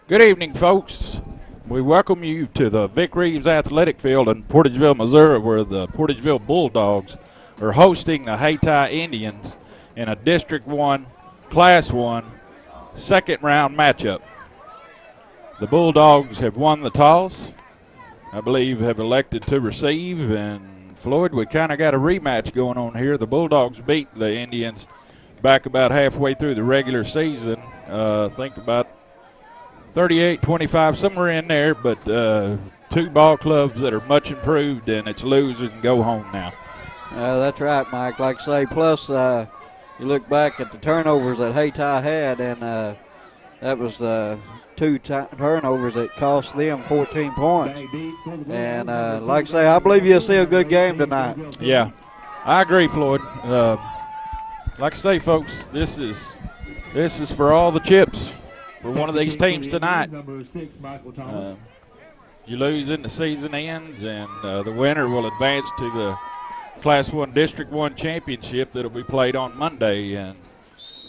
Good evening, folks. We welcome you to the Vic Reeves Athletic Field in Portageville, Missouri, where the Portageville Bulldogs are hosting the Hayti Indians in a District 1, Class 1, second round matchup. The Bulldogs have won the toss. I believe have elected to receive, and Floyd, we kind of got a rematch going on here. The Bulldogs beat the Indians back about halfway through the regular season. I think about 38-25, somewhere in there, but two ball clubs that are much improved, and it's lose and go home now. That's right, Mike. Like I say, plus you look back at the turnovers that Hayti had, and that was two turnovers that cost them 14 points. And like I say, I believe you'll see a good game tonight. Yeah, I agree, Floyd. Like I say, folks, this is for all the chips for one of these teams tonight. You lose and the season ends, and the winner will advance to the Class 1 District 1 championship that will be played on Monday. And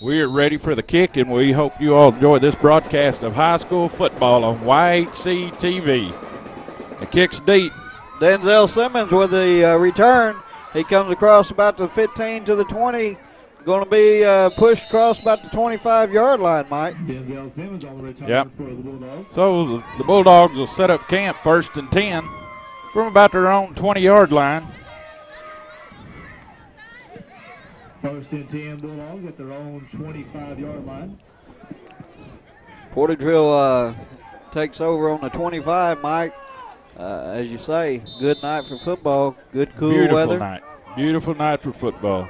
we are ready for the kick, and we hope you all enjoy this broadcast of high school football on YHC TV. The kick's deep. Denzel Simmons with the return. He comes across about the 15 to the 20. Going to be pushed across about the 25-yard line, Mike. Denzel Simmons on the return for the Bulldogs. So the Bulldogs will set up camp 1st and 10 from about their own 20-yard line. 1st and 10 Bulldogs at their own 25-yard line. Portageville takes over on the 25, Mike. As you say, good night for football. Good cool weather. Beautiful night for football.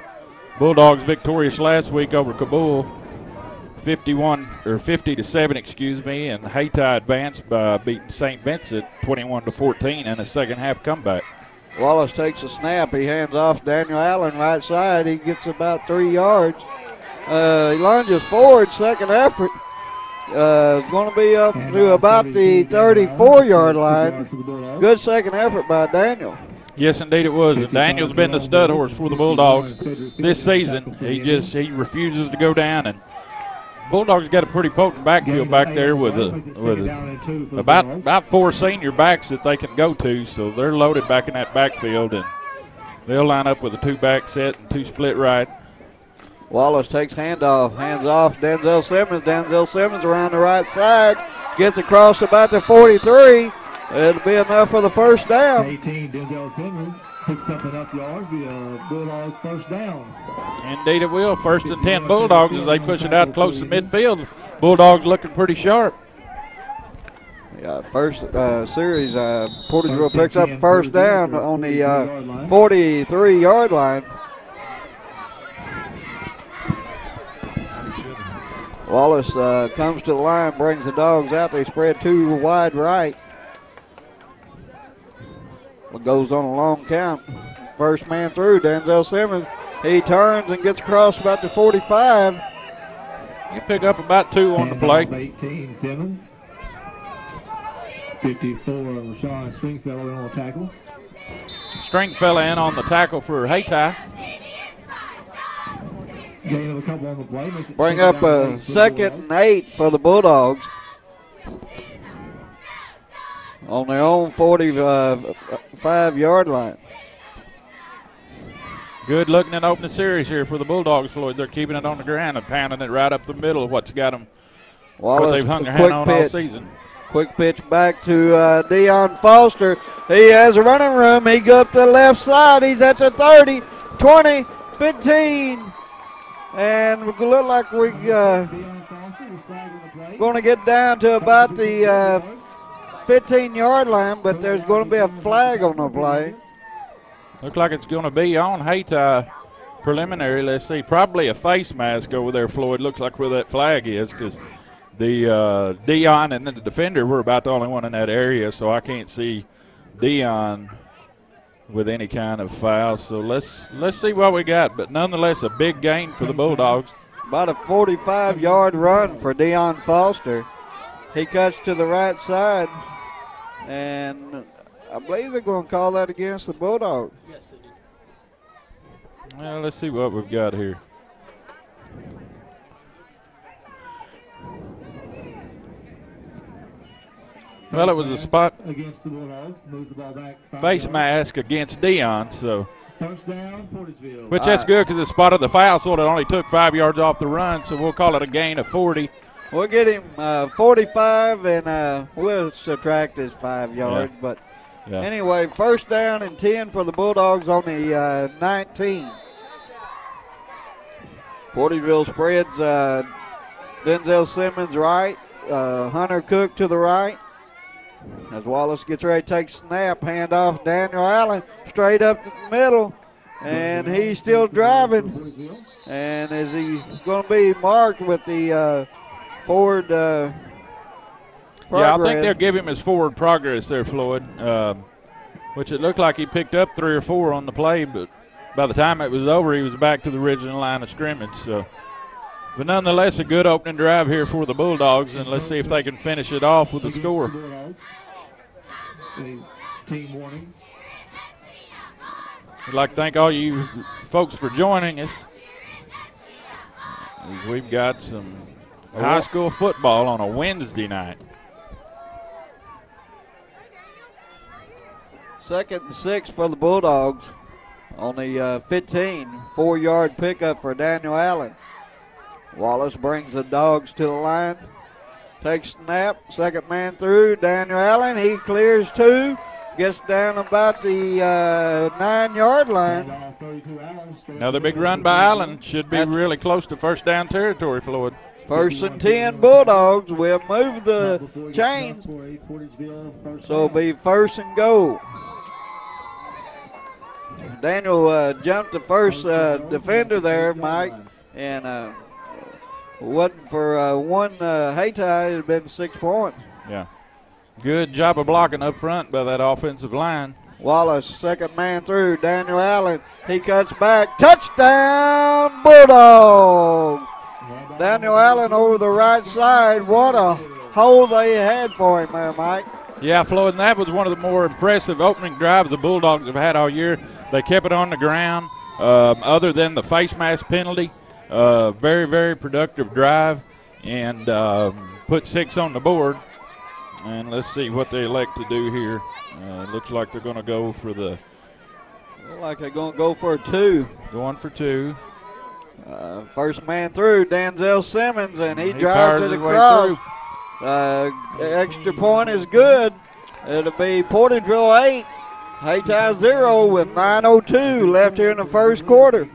Bulldogs victorious last week over Kabul, 50-7, excuse me, and Hayti advanced by beating St. Vincent 21-14 in a second half comeback. Wallace takes a snap. He hands off Daniel Allen right side. He gets about 3 yards. He lunges forward, second effort. Going to be up to about the 34-yard line. Good second effort by Daniel. Yes, indeed it was. And Daniel's been the stud horse for the Bulldogs this season. He refuses to go down, and Bulldogs got a pretty potent backfield back there with about 4 senior backs that they can go to. So they're loaded back in that backfield, and they'll line up with a 2-back set and 2 split right. Wallace takes handoff, hands off Denzel Simmons. Denzel Simmons around the right side, gets across about the 43. It'll be enough for the first down. 18, Denzel Simmons picks up enough yards via Bulldogs first down. Indeed it will. 1st and 10 Bulldogs as they push it out close to midfield. Bulldogs looking pretty sharp. Yeah, first series, Portageville picks up first down on the 43-yard line. Wallace comes to the line, brings the Dogs out. They spread 2 wide right. It goes on a long count. First man through, Denzel Simmons. He turns and gets across about the 45. You pick up about 2 on the play. 18, Simmons. 54, Rashawn Stringfellow on the tackle. Stringfellow in on the tackle for Hayti. Gain of a couple on the play. Bring up a 2nd and 8 for the Bulldogs. On their own 45-yard line. Good looking and opening series here for the Bulldogs, Floyd. They're keeping it on the ground and pounding it right up the middle of what's got them, what they've hung their hand on all season. Quick pitch back to Dion Foster. He has a running room. He goes up to the left side. He's at the 30, 20, 15. And we look like we're going to get down to about the 15-yard line, but there's going to be a flag on the play. Looks like it's going to be on Hayti preliminary. Let's see, probably a face mask over there, Floyd. Looks like where that flag is, because the Dion and then the defender were about the only one in that area, so I can't see Dion with any kind of foul. So let's see what we got, but nonetheless a big gain for the Bulldogs. About a 45-yard run for Dion Foster. He cuts to the right side, and I believe they're going to call that against the Bulldogs. Yes, they do. Well, let's see what we've got here. Well, it was a spot against the Bulldogs. Moves the ball back. face mask against Dion, so. First down, Portageville. Which that's good because it spotted the foul, so it only took 5 yards off the run, so we'll call it a gain of 40. We'll get him 45, and we'll subtract his 5 yards. Yeah. But Yeah. anyway, first down and 10 for the Bulldogs on the 19. Portageville spreads Denzel Simmons right, Hunter Cook to the right. As Wallace gets ready to take snap, hand off Daniel Allen straight up the middle, and he's still driving. And is he going to be marked with the forward progress? Yeah, I think they'll give him his forward progress there, Floyd, which it looked like he picked up 3 or 4 on the play, but by the time it was over, he was back to the original line of scrimmage. So, but nonetheless, a good opening drive here for the Bulldogs, and let's see if they can finish it off with a score. Team warning. I'd like to thank all you folks for joining us. As we've got some high school football on a Wednesday night. 2nd and 6 for the Bulldogs on the 15. 4-yard pickup for Daniel Allen. Wallace brings the Dogs to the line. Takes snap. Second man through. Daniel Allen. He clears 2. Gets down about the 9-yard line. Another big run by Allen. Should be really close to first down territory, Floyd. 1st and 10 Bulldogs. We'll move the chains. So it'll be 1st and goal. Daniel jumped the first defender there, Mike, and wasn't for one Hayti, it would have been 6 points. Yeah. Good job of blocking up front by that offensive line. Wallace, second man through. Daniel Allen, he cuts back. Touchdown, Bulldogs! Daniel Allen over the right side. What a hole they had for him there, Mike. Yeah, Floyd, and that was one of the more impressive opening drives the Bulldogs have had all year. They kept it on the ground. Other than the face mask penalty, very, very productive drive, and put 6 on the board. And let's see what they elect to do here. Looks like they're going to go for the. Looks like they're going to go for a 2. Going for 2. First man through, Denzel Simmons, and he drives it across. Extra point is good. It'll be Portageville 8, Hayti 0 with 9:02 left here in the first quarter.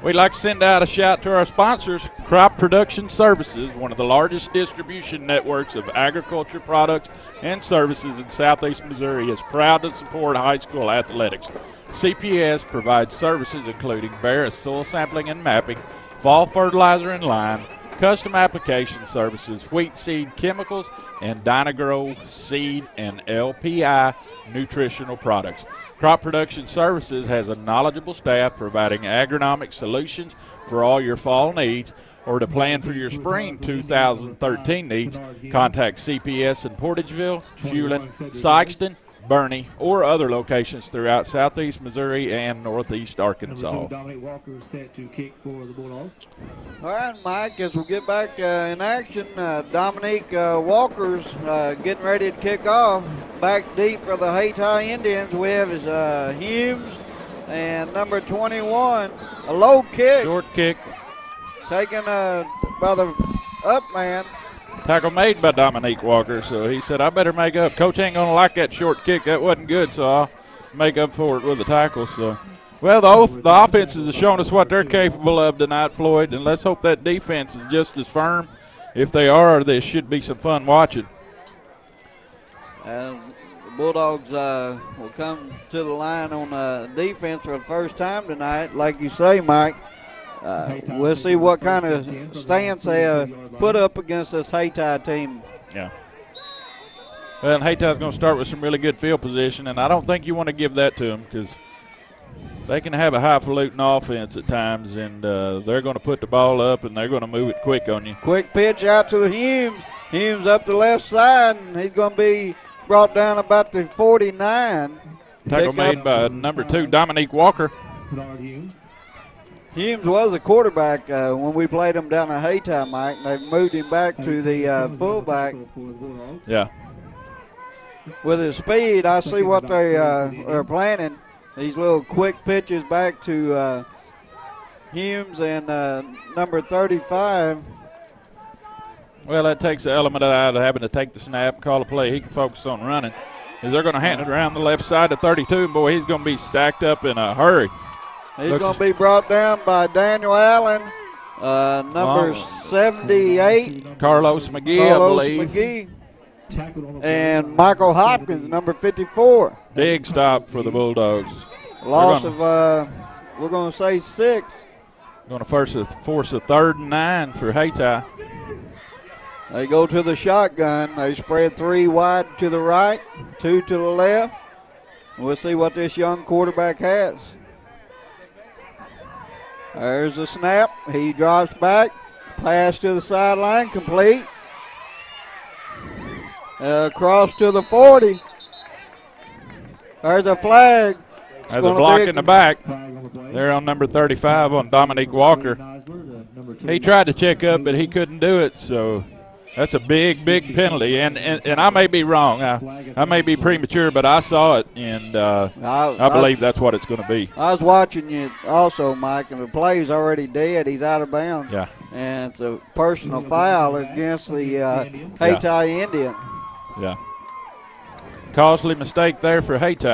We'd like to send out a shout to our sponsors. Crop Production Services, one of the largest distribution networks of agriculture products and services in southeast Missouri, is proud to support high school athletics. CPS provides services including various soil sampling and mapping, fall fertilizer and lime, custom application services, wheat seed chemicals, and Dynagrow seed and LPI nutritional products. Crop Production Services has a knowledgeable staff providing agronomic solutions for all your fall needs, or to plan for your spring 2013 needs. Contact CPS in Portageville, Hewlin, Sykeston, Bernie, or other locations throughout southeast Missouri and northeast Arkansas. Dominic Walker set to kick for the Bulldogs. All right, Mike, as we get back in action, Dominique Walker's getting ready to kick off. Back deep for the Hayti Indians, we have his Humes and number 21, a low kick. Short kick. Taken by the up man. Tackle made by Dominique Walker, so he said, I better make up. Coach ain't going to like that short kick. That wasn't good, so I'll make up for it with the tackle. So, well, the offenses have shown us what they're capable of tonight, Floyd, and let's hope that defense is just as firm. If they are, there should be some fun watching. The Bulldogs will come to the line on defense for the first time tonight. Like you say, Mike, we'll see what kind of stance they put up against this Hayti team. Yeah. Well, Hayti's going to start with some really good field position, and I don't think you want to give that to them because they can have a highfalutin offense at times, and they're going to put the ball up, and they're going to move it quick on you. Quick pitch out to the Humes. Humes up the left side, and he's going to be brought down about the 49. Tackle made by number 2, Dominique Walker. Humes was a quarterback when we played him down at Hayti, Mike, and they've moved him back to the fullback. Yeah. With his speed, I see what they are planning. These little quick pitches back to Humes and number 35. Well, that takes the element out of having to take the snap, call a play. He can focus on running. They're going to hand it around the left side to 32. Boy, he's going to be stacked up in a hurry. He's going to be brought down by Daniel Allen, number 78. Carlos McGee, I believe. McGee. And Michael Hopkins, number 54. Big stop for the Bulldogs. Loss of, we're going to say 6. Going to force a 3rd and 9 for Hayti. They go to the shotgun. They spread 3 wide to the right, 2 to the left. We'll see what this young quarterback has. There's the snap. He drops back. Pass to the sideline, complete. Across to the 40. There's a flag. There's a block in the back. They're on number 35 on Dominique Walker. He tried to check up, but he couldn't do it, so that's a big, big penalty. And I may be wrong. I may be premature, but I saw it, and I believe that's what it's going to be. I was watching you also, Mike, and the play's already dead. He's out of bounds. Yeah. And it's a personal foul against the Hayti Indian. Yeah. Costly mistake there for Hayti,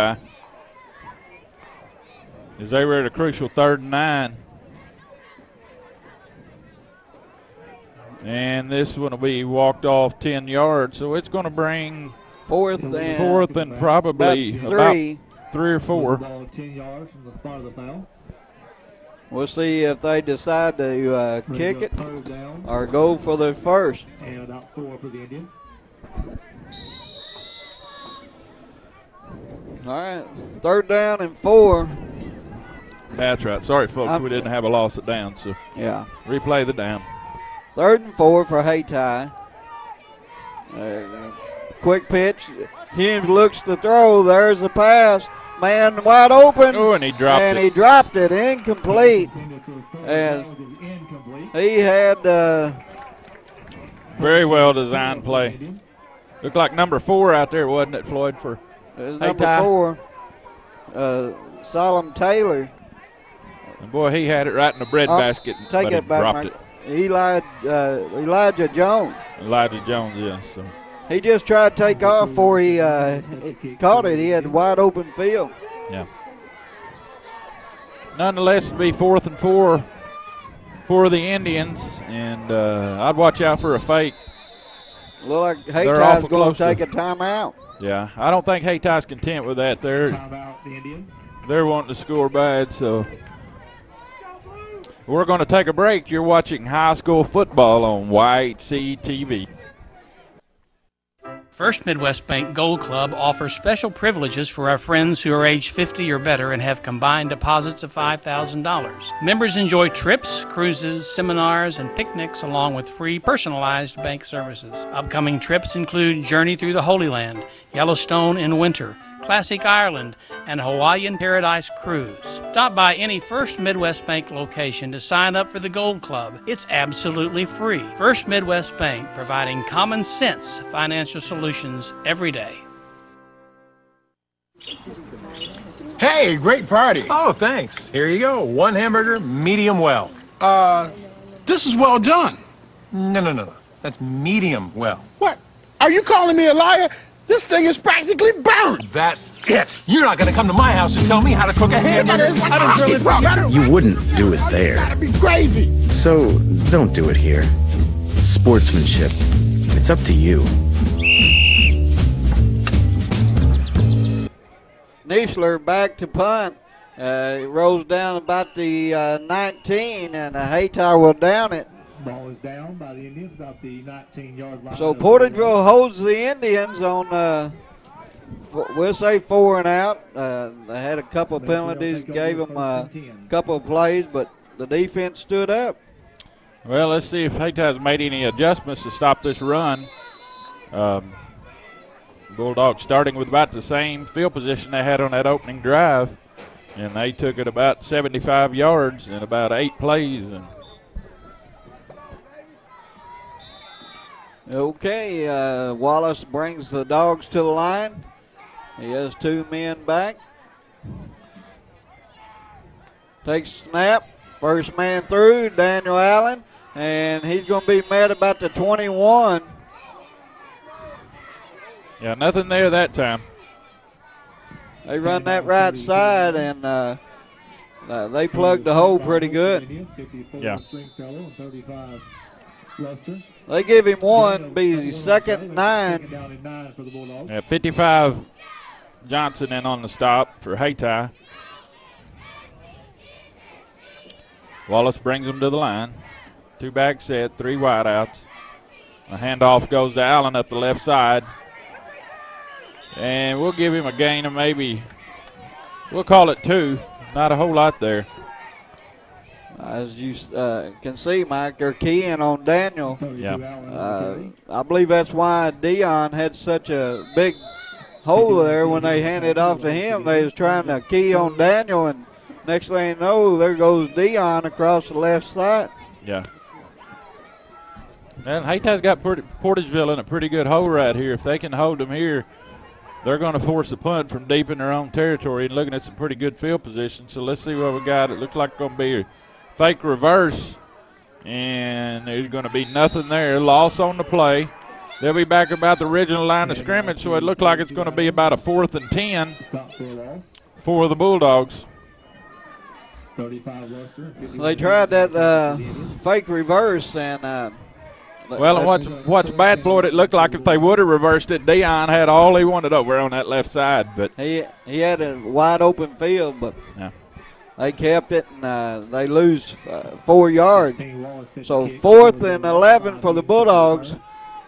as they were at a crucial 3rd and 9. And this one will be walked off 10 yards, so it's going to bring fourth and probably about 3 or 4. 10 yards from the spot of the foul. We'll see if they decide to kick it or go for the first. And about 4 for the Indians. All right, 3rd down and 4. That's right. Sorry, folks, we didn't have a loss of down, so yeah. Replay the down. 3rd and 4 for Hayti. Quick pitch. Humes looks to throw. There's the pass. Man wide open. Oh, and he dropped it. And he dropped it. Incomplete. And he had very well designed play. Looked like number 4 out there, wasn't it, Floyd, for number 4, Solomon Taylor. And boy, he had it right in the breadbasket, but he dropped it. Elijah Jones. Elijah Jones, yeah. So he just tried to take off before he caught it. He had a wide open field. Yeah. Nonetheless, it'll be 4th and 4 for the Indians, and I'd watch out for a fake. Look like Hayty's going to take a timeout. Yeah, I don't think Hayty's content with that. They're wanting to score bad, so we're going to take a break. You're watching high school football on YHC TV. First Midwest Bank Gold Club offers special privileges for our friends who are age 50 or better and have combined deposits of $5,000. Members enjoy trips, cruises, seminars, and picnics along with free personalized bank services. Upcoming trips include Journey Through the Holy Land, Yellowstone in winter, Classic Ireland, and Hawaiian Paradise Cruise. Stop by any First Midwest Bank location to sign up for the Gold Club. It's absolutely free. First Midwest Bank, providing common sense financial solutions every day. Hey, great party. Oh, thanks. Here you go. 1 hamburger, medium well. This is well done. No. That's medium well. What? Are you calling me a liar? This thing is practically burned. That's it. You're not going to come to my house and tell me how to cook a hamburger. You wouldn't do it there. You gotta be crazy. So don't do it here. Sportsmanship. It's up to you. Nischler back to punt. It rolls down about the 19, and Hayti will down it. Ball is down by the Indians about the 19-yard line. So Portageville holds the Indians on, we'll say 4 and out. They had a couple of penalties, gave them a couple of plays, but the defense stood up. Well, let's see if Hayti has made any adjustments to stop this run. Bulldogs starting with about the same field position they had on that opening drive. And they took it about 75 yards in about 8 plays. And okay, Wallace brings the Dogs to the line. He has 2 men back. Takes snap. First man through, Daniel Allen. And he's going to be met about the 21. yeah, nothing there that time. They run that right side, and they plugged the hole pretty good. Yeah. They give him one, be second and 9. Yeah, 55 Johnson in on the stop for Hayti. Wallace brings them to the line. 2 back set, 3 wideouts. The handoff goes to Allen up the left side. And we'll give him a gain of maybe, we'll call it 2. Not a whole lot there. As you can see, Mike, they're keying on Daniel. Yeah. I believe that's why Dion had such a big hole there when they handed it off to him. They was trying to key on Daniel, and next thing you know, there goes Dion across the left side. Yeah. And Hayti's got Portageville in a pretty good hole right here. If they can hold them here, they're going to force a punt from deep in their own territory and looking at some pretty good field position. So let's see what we got. It looks like it's going to be a fake reverse, and there's going to be nothing there. Loss on the play. They'll be back about the original line of scrimmage, so it looks like it's going to be about a 4th and 10 for the Bulldogs. They tried that fake reverse, and well, and what's bad for it looked like if they would have reversed it, Dion had all he wanted over on that left side. But he had a wide open field, but yeah. They kept it, and they lose 4 yards. So 4th and 11 for the Bulldogs,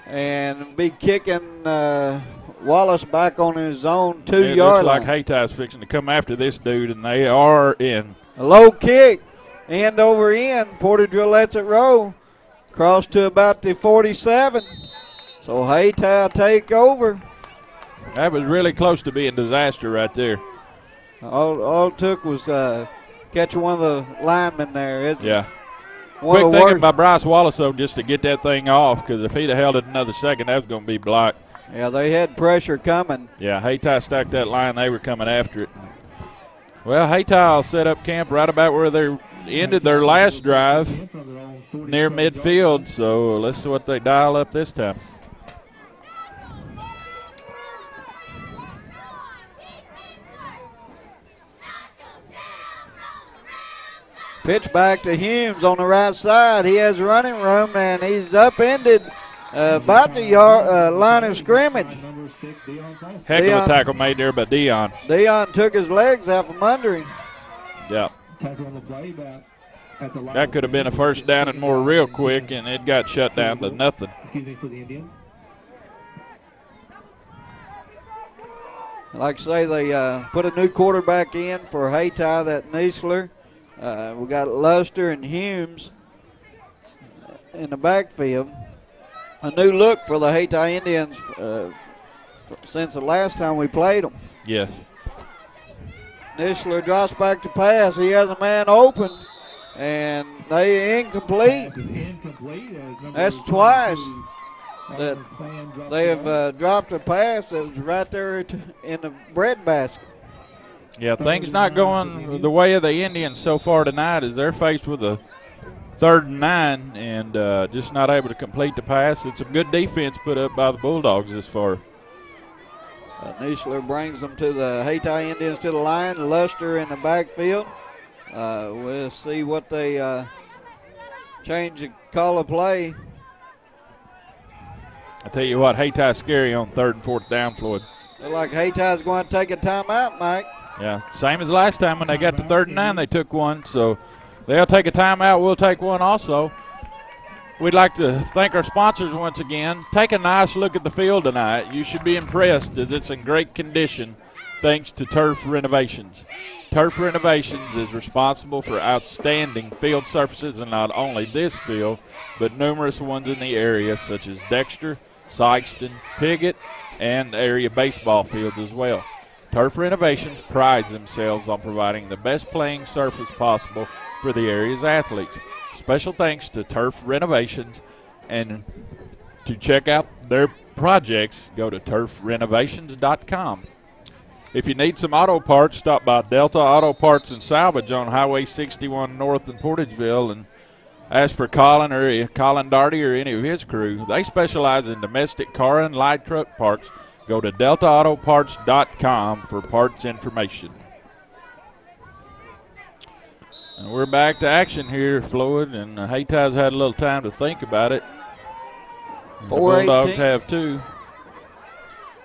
and be kicking Wallace back on his own 2-yard line. It looks like Hayti's fixing to come after this dude, and they are in. A low kick, end over end. Portageville lets it roll. Cross to about the 47. So Hayti will take over. That was really close to being disaster right there. All it took was catching one of the linemen there. Yeah. Quick thinking by Bryce Wallace, though, just to get that thing off, because if he'd have held it another second, that was going to be blocked. Yeah, they had pressure coming. Yeah, Hayti stacked that line. They were coming after it. Well, Hayti will set up camp right about where they ended their last drive, near midfield, so let's see what they dial up this time. Pitch back to Humes on the right side. He has running room, and he's upended about the line of scrimmage. Heck of a tackle made there by Dion. Dion took his legs out from under him. Yeah. That could have been a first down and more real quick, and it got shut down to nothing. Like I say, they put a new quarterback in for Hayti, that Niesler. We got Luster and Humes in the backfield. A new look for the Hayti Indians since the last time we played them. Yes. Niesler drops back to pass. He has a man open, and they incomplete. That's twice that they have dropped a pass that was right there in the bread basket. Yeah, things not going the way of the Indians so far tonight as they're faced with a 3rd and 9 and just not able to complete the pass. It's a good defense put up by the Bulldogs this far. Niesler brings them to the Hayti Indians to the line. Luster in the backfield. We'll see what they change the call of play. I tell you what, Hayti's scary on 3rd and 4th down, Floyd. Look like Hayti's going to take a timeout, Mike. Yeah, same as last time when they got to 3rd and 9, they took one. So they'll take a timeout. We'll take one also. We'd like to thank our sponsors once again. Take a nice look at the field tonight. You should be impressed as it's in great condition thanks to Turf Renovations. Turf Renovations is responsible for outstanding field surfaces in not only this field, but numerous ones in the area such as Dexter, Sykeston, Piggott, and area baseball fields as well. Turf Renovations prides themselves on providing the best playing surface possible for the area's athletes. Special thanks to Turf Renovations, and to check out their projects, go to turfrenovations.com. If you need some auto parts, stop by Delta Auto Parts and Salvage on Highway 61 North in Portageville and ask for Colin Darty or any of his crew. They specialize in domestic car and light truck parts. Go to deltaautoparts.com for parts information. And we're back to action here, Floyd, and Hayti's had a little time to think about it. The Bulldogs have too.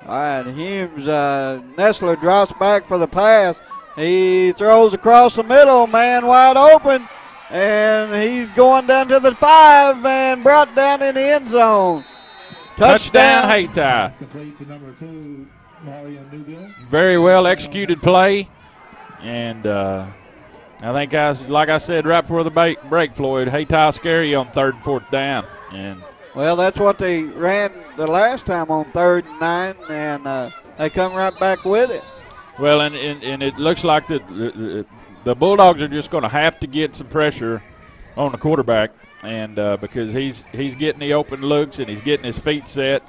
All right, Humes, Nestler drops back for the pass. He throws across the middle, man wide open, and he's going down to the 5 and brought down in the end zone. Touchdown Hayti. Very well executed play, and I think, like I said right before the break, Floyd, Hayti will scare you on 3rd and 4th down. And well, that's what they ran the last time on 3rd and 9, and they come right back with it. Well, and it looks like the Bulldogs are just going to have to get some pressure on the quarterback, and because he's getting the open looks and he's getting his feet set,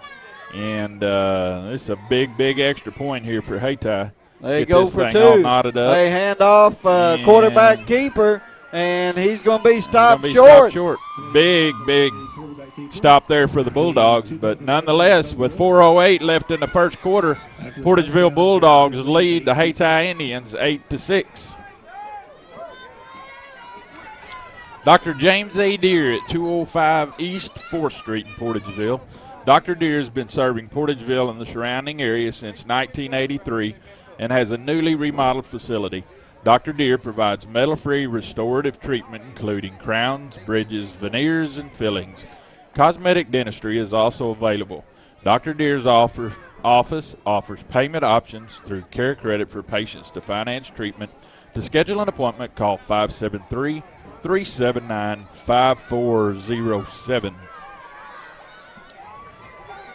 and this is a big extra point here for Hayti. They Get go this for thing 2. all knotted up. They hand off quarterback keeper, and he's going to be stopped short. Big stop there for the Bulldogs, but nonetheless, with 4:08 left in the first quarter, Portageville Bulldogs lead the Hayti Indians 8-6. Dr. James A. Deere at 205 East 4th Street in Portageville. Dr. Deere has been serving Portageville and the surrounding area since 1983 and has a newly remodeled facility. Dr. Deere provides metal-free restorative treatment including crowns, bridges, veneers, and fillings. Cosmetic dentistry is also available. Dr. Deere's office offers payment options through Care Credit for patients to finance treatment. To schedule an appointment, call 573-379-5407.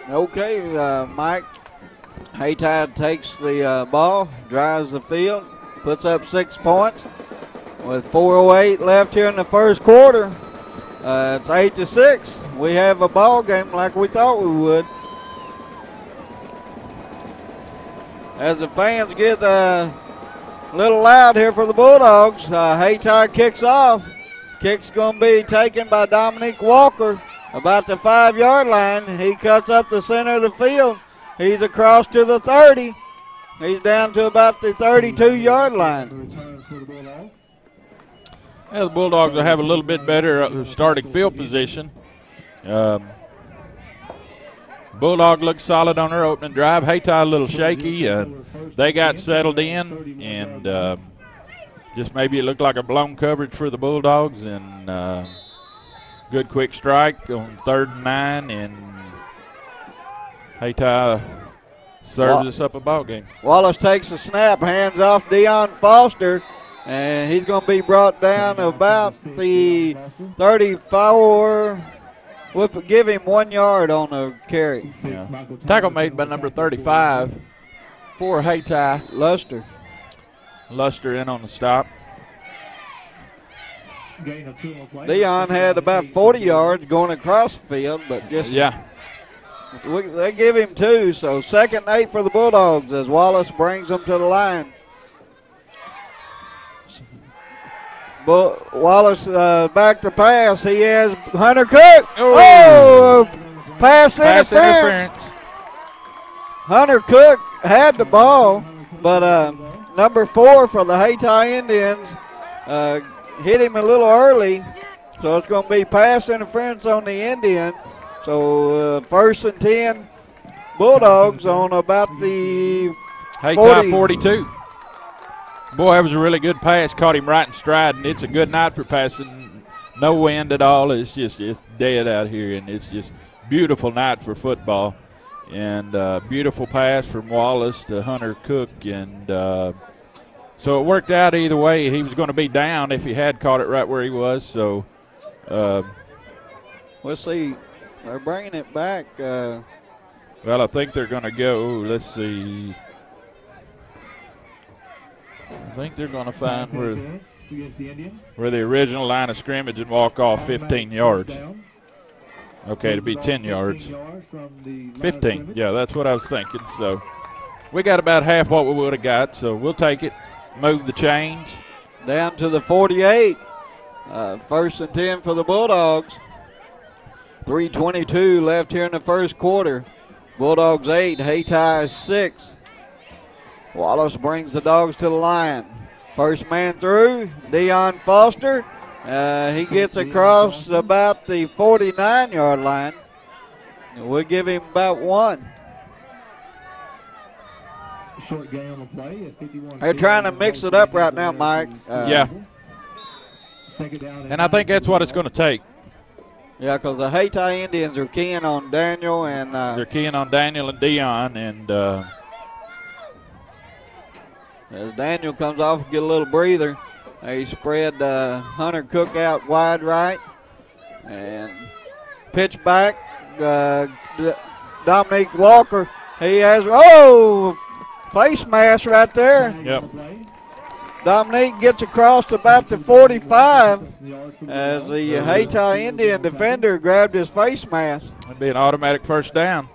Okay, Mike. Hayti takes the ball, drives the field, puts up 6 points. With 4:08 left here in the first quarter, it's 8-6. We have a ball game like we thought we would. As the fans get a little loud here for the Bulldogs, Hayti kicks off. Kick's going to be taken by Dominique Walker about the 5-yard line. He cuts up the center of the field. He's across to the 30. He's down to about the 32-yard line. Yeah, the Bulldogs will have a little bit better starting field position. Bulldog looked solid on their opening drive. Hayti a little shaky. They got settled in, and just maybe it looked like a blown coverage for the Bulldogs, and good quick strike on 3rd and 9, and Hayti serves us up a ball game. Wallace takes a snap, hands off Deion Foster, and he's going to be brought down about the 34. We'll give him 1 yard on the carry. Yeah. Tackle made by number 35 for Hayti. Luster in on the stop. Deion had about 40 yards going across the field, but just they give him 2. So 2nd and 8 for the Bulldogs as Wallace brings them to the line. Wallace back to pass. He has Hunter Cook. Pass interference. Hunter Cook had the ball, but number 4 for the Hayti Indians hit him a little early, so it's going to be pass interference on the Indian. So 1st and 10 Bulldogs on about the Hayti 42. Boy, that was a really good pass. Caught him right in stride, and it's a good night for passing. No wind at all. It's dead out here, and it's just beautiful night for football. And beautiful pass from Wallace to Hunter Cook, and so it worked out either way. He was going to be down if he had caught it right where he was. So we'll see. They're bringing it back. Well, I think they're going to go. Let's see. I think they're going to find against the Indians. where the original line of scrimmage and walk off 15 yards. Okay, to be 10 yards. 15, yeah, that's what I was thinking. So we got about half what we would have got, so we'll take it. Move the chains. Down to the 48. First and 10 for the Bulldogs. 3:22 left here in the first quarter. Bulldogs 8, Hayti 6. Wallace brings the Dogs to the line. First man through, Dion Foster. He gets across about the 49-yard line. We'll give him about 1. Short game on the play. They're trying to mix it up right now, Mike. Yeah. And I think that's what it's going to take. Yeah, because the Hayti Indians are keying on Daniel and they're keying on Daniel and Dion, and as Daniel comes off, get a little breather. They spread Hunter Cook out wide right, and pitch back. Dominique Walker, he has face mask right there. Yep. Dominique gets across to about the 45 as the Hayti Indian defender grabbed his face mask. That'd be an automatic first down.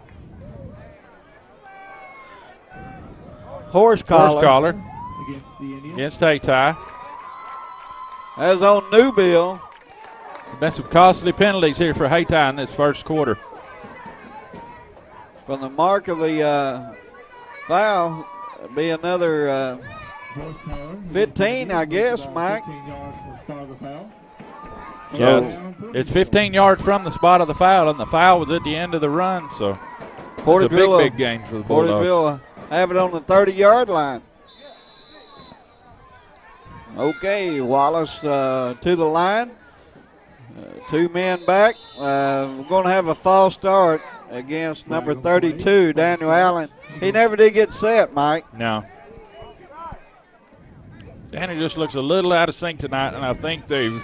Horse collar. Against Hayti. As on Newville. There's been some costly penalties here for Hayti in this first quarter. From the mark of the foul, it'll be another 15, I guess, Mike. Yeah, it's 15 yards from the spot of the foul, and the foul was at the end of the run, so it's a big gain for the Bulldogs. Portageville have it on the 30-yard line. Okay, Wallace to the line. 2 men back. We're going to have a false start against number 32, Daniel Allen. He never did get set, Mike. No. Danny just looks a little out of sync tonight, and I think he'll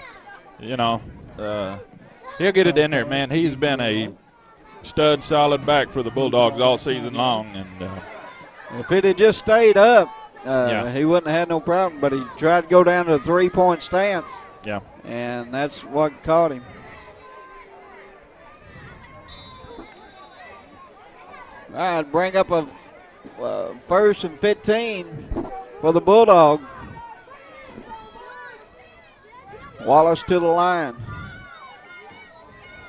get it in there, man. He's been a stud, solid back for the Bulldogs all season long. And if it had just stayed up, he wouldn't have had no problem, but he tried to go down to a 3-point stance. Yeah. And that's what caught him. All right, bring up a first and 15 for the Bulldogs. Wallace to the line.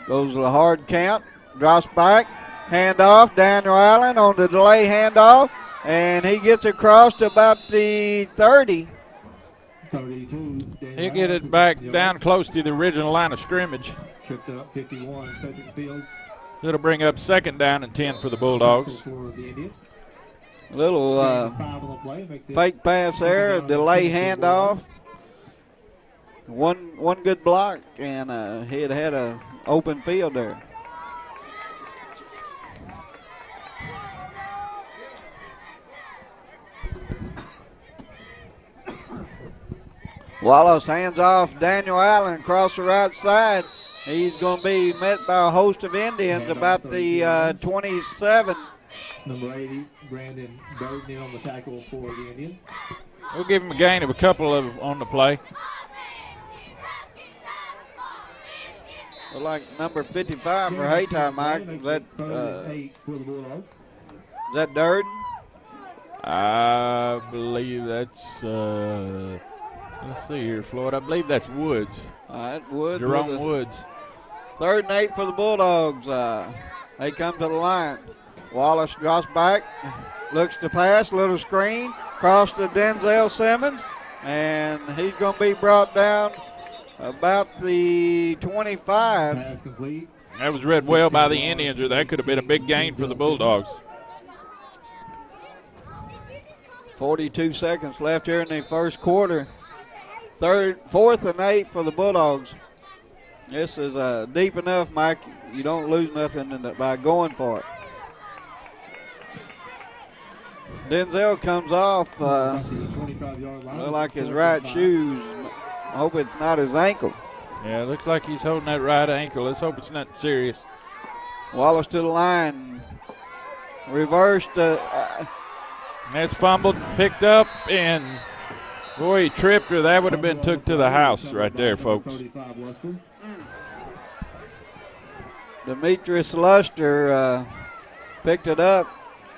Goes to the hard count. Drops back. Handoff. Daniel Allen on the delay handoff. And he gets across to about the 30. 32. He'll get it back down close to the original line of scrimmage. Tripped up 51. Cedric Fields. It'll bring up second down and 10 for the Bulldogs. Little fake pass there. Delay handoff. One good block, and he had an open field there. Wallace hands off Daniel Allen across the right side. He's going to be met by a host of Indians about the 27. Number 80, Brandon Burden in on the tackle for the Indians. We'll give him a gain of a couple on the play. Look like number 55 for Hayti, Mike. Is that Durden? I believe that's, let's see here, Floyd. I believe that's Woods. All right, Woods. Jerome Woods. 3rd and 8 for the Bulldogs. They come to the line. Wallace drops back, looks to pass, little screen, cross to Denzel Simmons, and he's going to be brought down about the 25. That was read well by the Indians, or that could have been a big gain for the Bulldogs. 42 seconds left here in the first quarter. 4th and 8 for the Bulldogs. This is deep enough, Mike. You don't lose nothing by going for it. Denzel comes off. Look like his right shoes. I hope it's not his ankle. Yeah, it looks like he's holding that right ankle. Let's hope it's not serious. Wallace to the line. Reversed. That's fumbled, picked up, and Boy, he tripped her. That would have been took to the house right there, folks. Demetrius Luster picked it up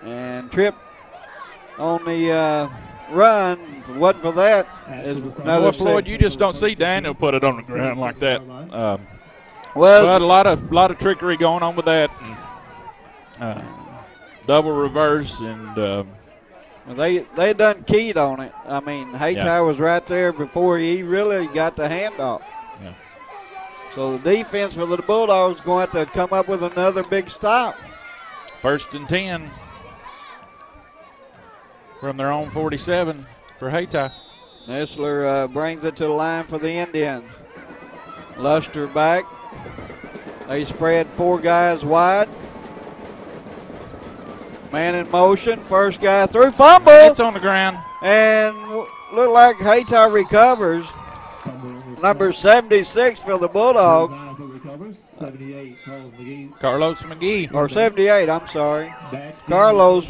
and tripped on the run. If it wasn't for that, Well, Floyd, you just don't see Daniel put it on the ground like that. Well, but a lot of trickery going on with that. And, double reverse, and they done keyed on it. I mean, Hayti was right there before he really got the handoff. Yeah. So the defense for the Bulldogs going to have to come up with another big stop. 1st and 10 from their own 47 for Hayti. Nessler brings it to the line for the Indians. Luster back. They spread 4 guys wide. Man in motion. First guy through. Fumble. It's on the ground. And look like Hayti recovers. Number 76 for the Bulldogs. Carlos McGee. Or 78, I'm sorry. Carlos.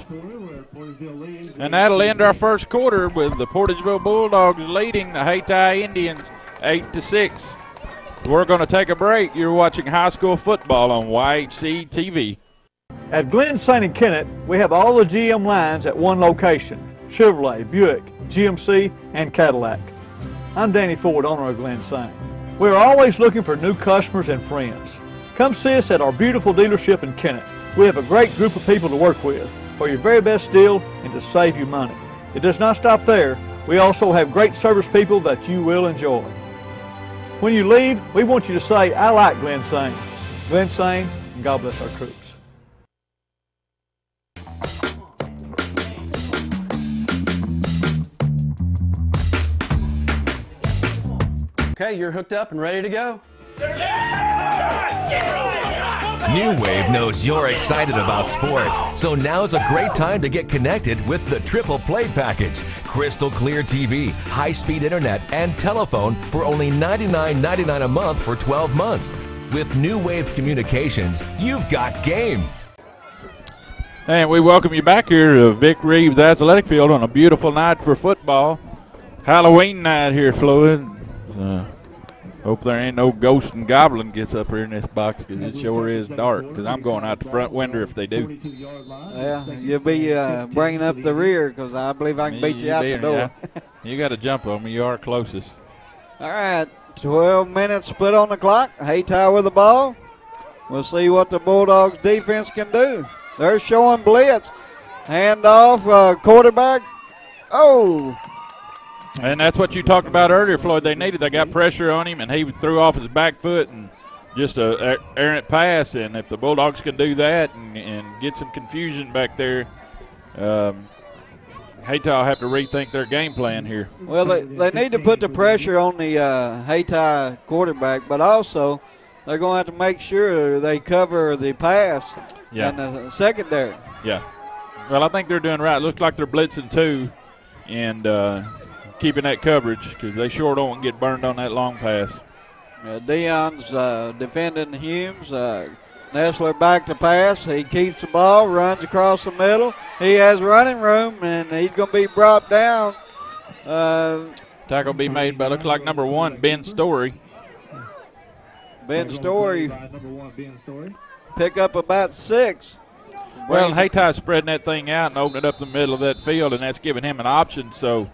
And that'll end our first quarter with the Portageville Bulldogs leading the Hayti Indians 8-6. We're going to take a break. You're watching high school football on YHC TV. At Glen St. and Kennett, we have all the GM lines at one location: Chevrolet, Buick, GMC, and Cadillac. I'm Danny Ford, owner of Glen St. We're always looking for new customers and friends. Come see us at our beautiful dealership in Kennett. We have a great group of people to work with for your very best deal and to save you money. It does not stop there. We also have great service people that you will enjoy. When you leave, we want you to say, "I like Glen St." Glen St., and God bless our troops. Okay, you're hooked up and ready to go. New Wave knows you're excited about sports, so now's a great time to get connected with the Triple Play Package. Crystal clear TV, high-speed internet, and telephone for only $99.99 a month for 12 months. With New Wave Communications, you've got game. And we welcome you back here to Vic Reeves Athletic Field on a beautiful night for football. Halloween night here, Floyd. Hope there ain't no ghost and goblin gets up here in this box, because it sure is dark, because I'm going out the front window if they do. Yeah, you'll be bringing up the rear, because I believe I can beat you out the door. Yeah. You got to jump on me. You are closest. All right, 12 minutes put on the clock. Hayti with the ball. We'll see what the Bulldogs defense can do. They're showing blitz. Handoff, quarterback. Oh. And that's what you talked about earlier, Floyd. They got pressure on him, and he threw off his back foot and just a errant pass. And if the Bulldogs can do that and get some confusion back there, Hayti will have to rethink their game plan here. Well, they need to put the pressure on the Hayti quarterback, but also they're going to have to make sure they cover the pass and the secondary. Yeah. Well, I think they're doing right. It looks like they're blitzing 2 and keeping that coverage, because they sure don't want to get burned on that long pass. Dion's defending Humes. Nessler back to pass. He keeps the ball, runs across the middle. He has running room, and he's going to be brought down. Tackle be made by, looks like number 1, Ben Story. Ben Story pick up about 6. Well, Hayty's spreading that thing out and opening up the middle of that field, and that's giving him an option. So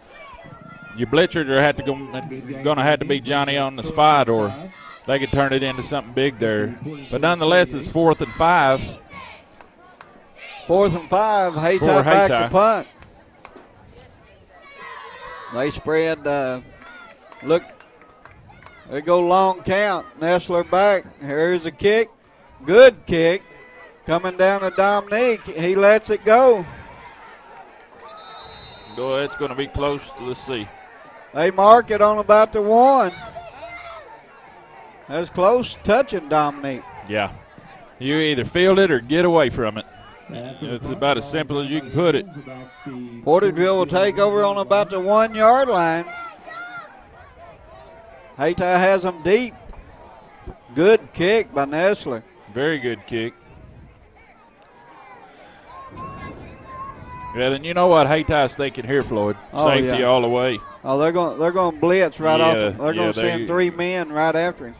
your blitzers are going to have to be Johnny on the spot, or they could turn it into something big there. But nonetheless, it's 4th and 5. 4th and 5. Hayti back to punt. They spread. Look, they go long count. Nessler back. Here's a kick. Good kick. Coming down to Dominique. He lets it go. It's going to be close. Let's see. They mark it on about the 1. That's close, touching Dominique. Yeah. You either field it or get away from it. It's about as simple as you can put it. Portageville will take over on about the 1-yard line. Hayti has them deep. Good kick by Nessler. Very good kick. Yeah, and you know what Hayti's thinking here, Floyd? Safety all the way. Oh, they're going to blitz right off. They're going to send 3 men right after him.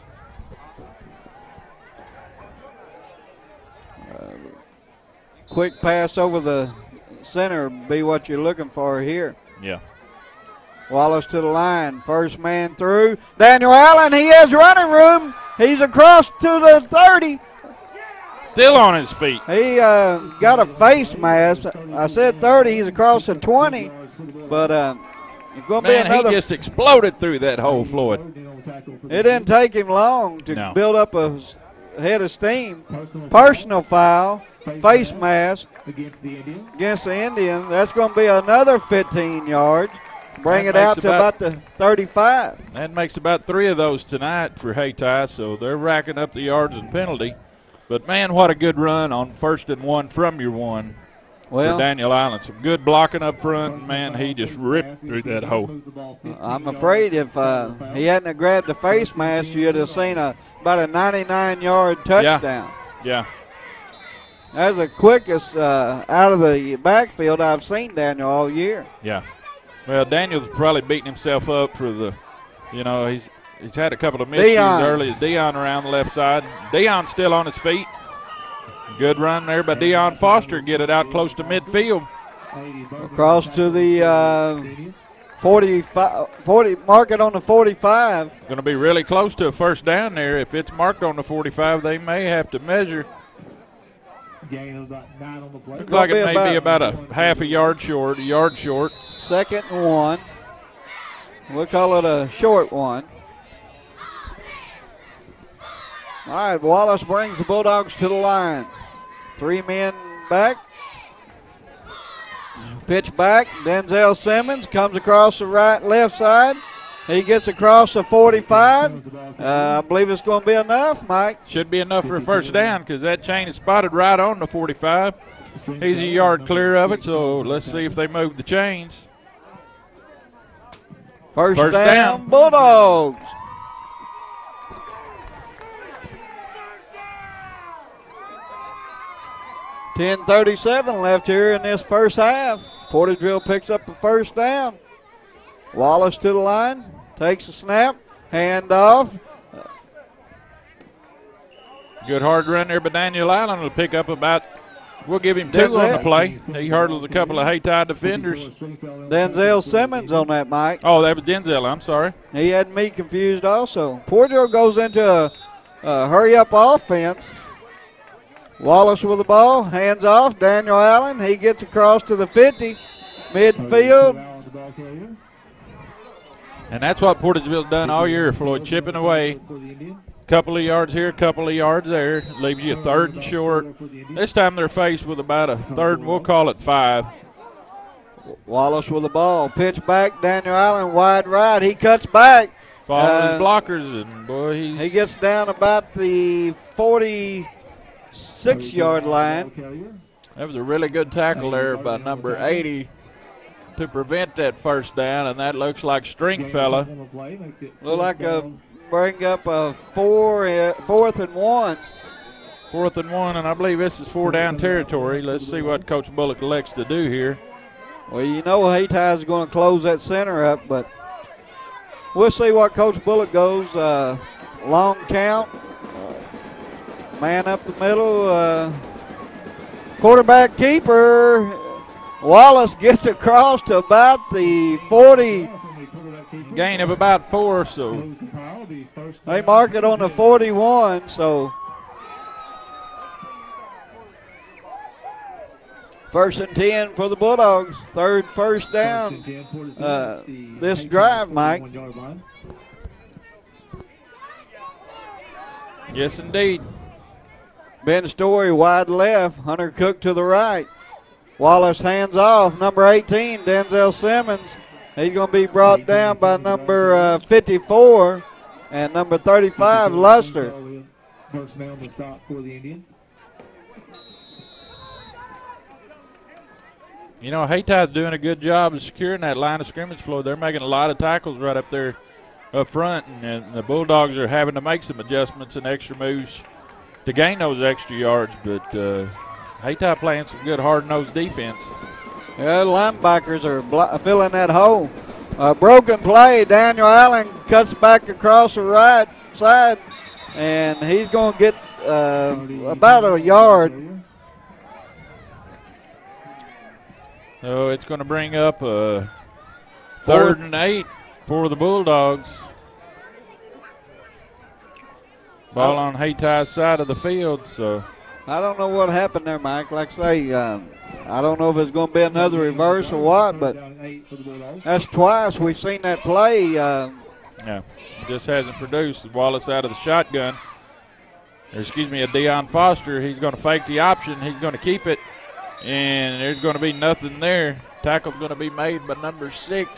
Quick pass over the center be what you're looking for here. Yeah. Wallace to the line. First man through. Daniel Allen, he has running room. He's across to the 30. Still on his feet. He got a face mask. I said 30. He's across the 20. But it's going to be another. He just exploded through that hole, Floyd. It didn't take him long to build up a head of steam. Personal foul. Face mask against the Indians. That's going to be another 15 yards. Bring it out to about the 35. That makes about 3 of those tonight for Hayti, so they're racking up the yards and penalty. But, man, what a good run on 1st and 1 from your 1 for Daniel Allen. Some good blocking up front, and, man, he just ripped through that hole. I'm afraid if he hadn't grabbed the face mask, you'd have seen about a 99-yard touchdown. Yeah. That's the quickest out of the backfield I've seen Daniel all year. Yeah. Well, Daniel's probably beating himself up for the, he's had a couple of miscues early. Dion around the left side. Dion's still on his feet. Good run there by Dion Foster. Get it out close to midfield. Across to the 40, mark it on the 45. Going to be really close to a first down there. If it's marked on the 45, they may have to measure. Looks like it may be about a half a yard short, a yard short. 2nd and 1. We'll call it a short one. All right, Wallace brings the Bulldogs to the line. 3 men back. Pitch back. Denzel Simmons comes across the left side. He gets across the 45. I believe it's going to be enough, Mike. Should be enough for a first down because that chain is spotted right on the 45. He's a yard clear of it, so let's see if they move the chains. First down, Bulldogs. .10:37 left here in this first half. Portageville picks up the first down. Wallace to the line, takes a snap, hand off. Good hard run there by Daniel Allen. Will pick up about, we'll give him 2 on the play. He hurdles a couple of Hayti defenders. Denzel Simmons on that, Mike. Oh, that was Denzel, I'm sorry. He had me confused also. Portageville goes into a hurry-up offense. Wallace with the ball, hands off. Daniel Allen, he gets across to the 50, midfield. And that's what Portageville's done all year, Floyd, chipping away. Couple of yards here, couple of yards there. Leaves you a 3rd and short. This time they're faced with about a 3rd and we'll call it 5. Wallace with the ball. Pitch back, Daniel Allen wide right. He cuts back. Following his blockers, and boy, he gets down about the 46-yard line. That was a really good tackle there by number 80 to prevent that first down, and that looks like Stringfella. Look like bring up a 4th and 1. 4th and 1, and I believe this is 4 down territory. Let's see what Coach Bullock elects to do here. Well, you know Hayti is going to close that center up, but we'll see what Coach Bullock goes. Long count, man up the middle, quarterback keeper. Wallace gets across to about the 40. Gain of about 4, so they mark it on the 41, so 1st and 10 for the Bulldogs. 3rd first down this drive, Mike. Yes, indeed. Ben Story wide left, Hunter Cook to the right. Wallace hands off, number 18, Denzel Simmons. He's going to be brought down by number 54 and number 35, Luster. First down to stop for the Indians. You know, Hayti's doing a good job of securing that line of scrimmage floor. They're making a lot of tackles right up there up front, and the Bulldogs are having to make some adjustments and extra moves to gain those extra yards, but Hayti playing some good hard-nosed defense. Yeah, the linebackers are filling that hole. Broken play. Daniel Allen cuts back across the right side, and he's going to get about a yard. So it's going to bring up a 3rd and 8 for the Bulldogs. Ball on Hayti's side of the field. So I don't know what happened there, Mike. Like I say, I don't know if it's going to be another reverse or what, but that's twice we've seen that play. Yeah, just hasn't produced. Wallace out of the shotgun. Or excuse me, a Deion Foster. He's going to fake the option. He's going to keep it, and there's going to be nothing there. Tackle's going to be made by number 6,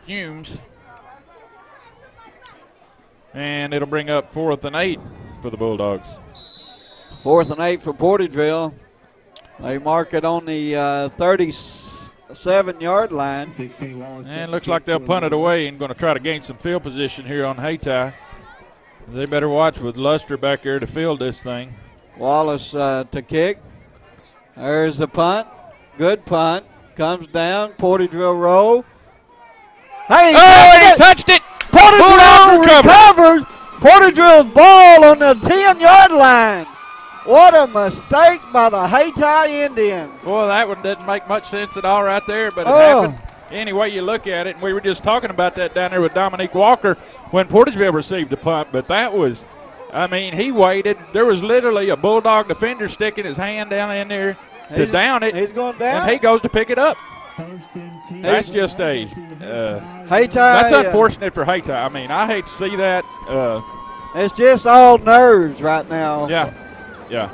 Humes. And it'll bring up 4th and 8 for the Bulldogs. 4th and 8 for Portageville. They mark it on the 37-yard line. And looks like they'll punt it away and going to try to gain some field position here on Hayti. They better watch with Luster back there to field this thing. Wallace to kick. There's the punt. Good punt. Comes down. Portageville roll. Hey, he touched it! Portageville recovers. Portageville's ball on the 10-yard line. What a mistake by the Hayti Indians. Boy, that one didn't make much sense at all right there, but it happened any way you look at it. And we were just talking about that down there with Dominique Walker when Portageville received the punt. But that was, I mean, he waited. There was literally a Bulldog defender sticking his hand down in there to down it. He's going down. And he goes to pick it up. That's just a Hayti. That's unfortunate for Hayti. I mean, I hate to see that. It's just all nerves right now. Yeah. Yeah.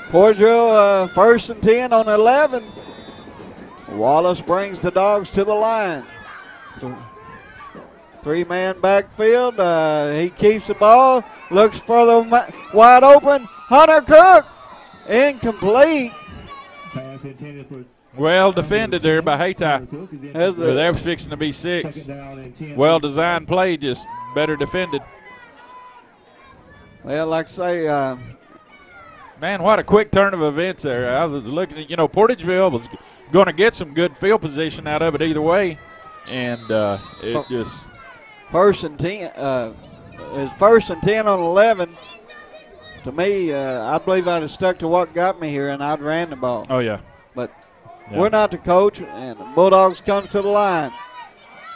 Portageville 1st and 10 on 11. Wallace brings the Dogs to the line. 3-man backfield. He keeps the ball. Looks for the wide open. Hunter Cook. Incomplete. Well defended there by Hayti. That was fixing to be 6. Well designed play, just better defended. Well, like I say, man, what a quick turn of events there. I was looking at, Portageville was going to get some good field position out of it either way, and it just 1st and 10. It's 1st and 10 on 11. To me, I believe I'd have stuck to what got me here, and I'd ran the ball. Oh yeah, but we're not the coach, and the Bulldogs comes to the line.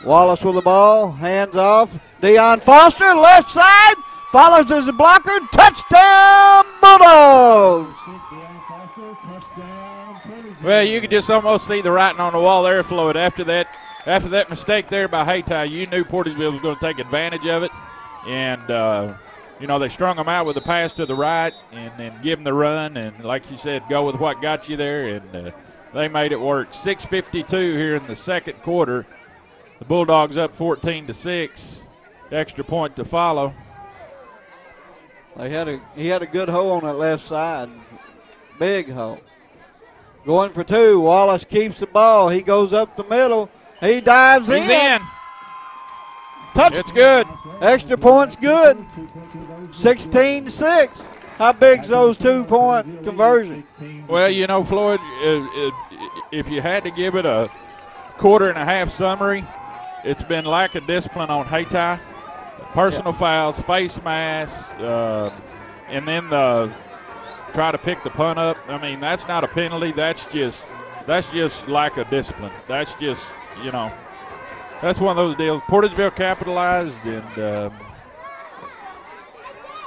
Wallace with the ball, hands off. Deion Foster, left side. Follows as a blocker. Touchdown, Bulldogs! Well, you could just almost see the writing on the wall there, Floyd. After that mistake there by Hayti, you knew Portageville was going to take advantage of it. And, they strung them out with a pass to the right and then give them the run. And, like you said, go with what got you there. And they made it work. 6:52 here in the second quarter. The Bulldogs up 14-6. Extra point to follow. He had a good hole on that left side. Big hole. Going for 2. Wallace keeps the ball. He goes up the middle. He dives in. He's in. Touch. It's good. Extra point's good. 16-6. How big's those 2-point conversions? Well, Floyd, if you had to give it a quarter and a half summary, it's been lack of discipline on Hayti. Personal fouls, face masks, and then try to pick the punt up. I mean, that's not a penalty. That's just lack of discipline. That's just, that's one of those deals. Portageville capitalized, and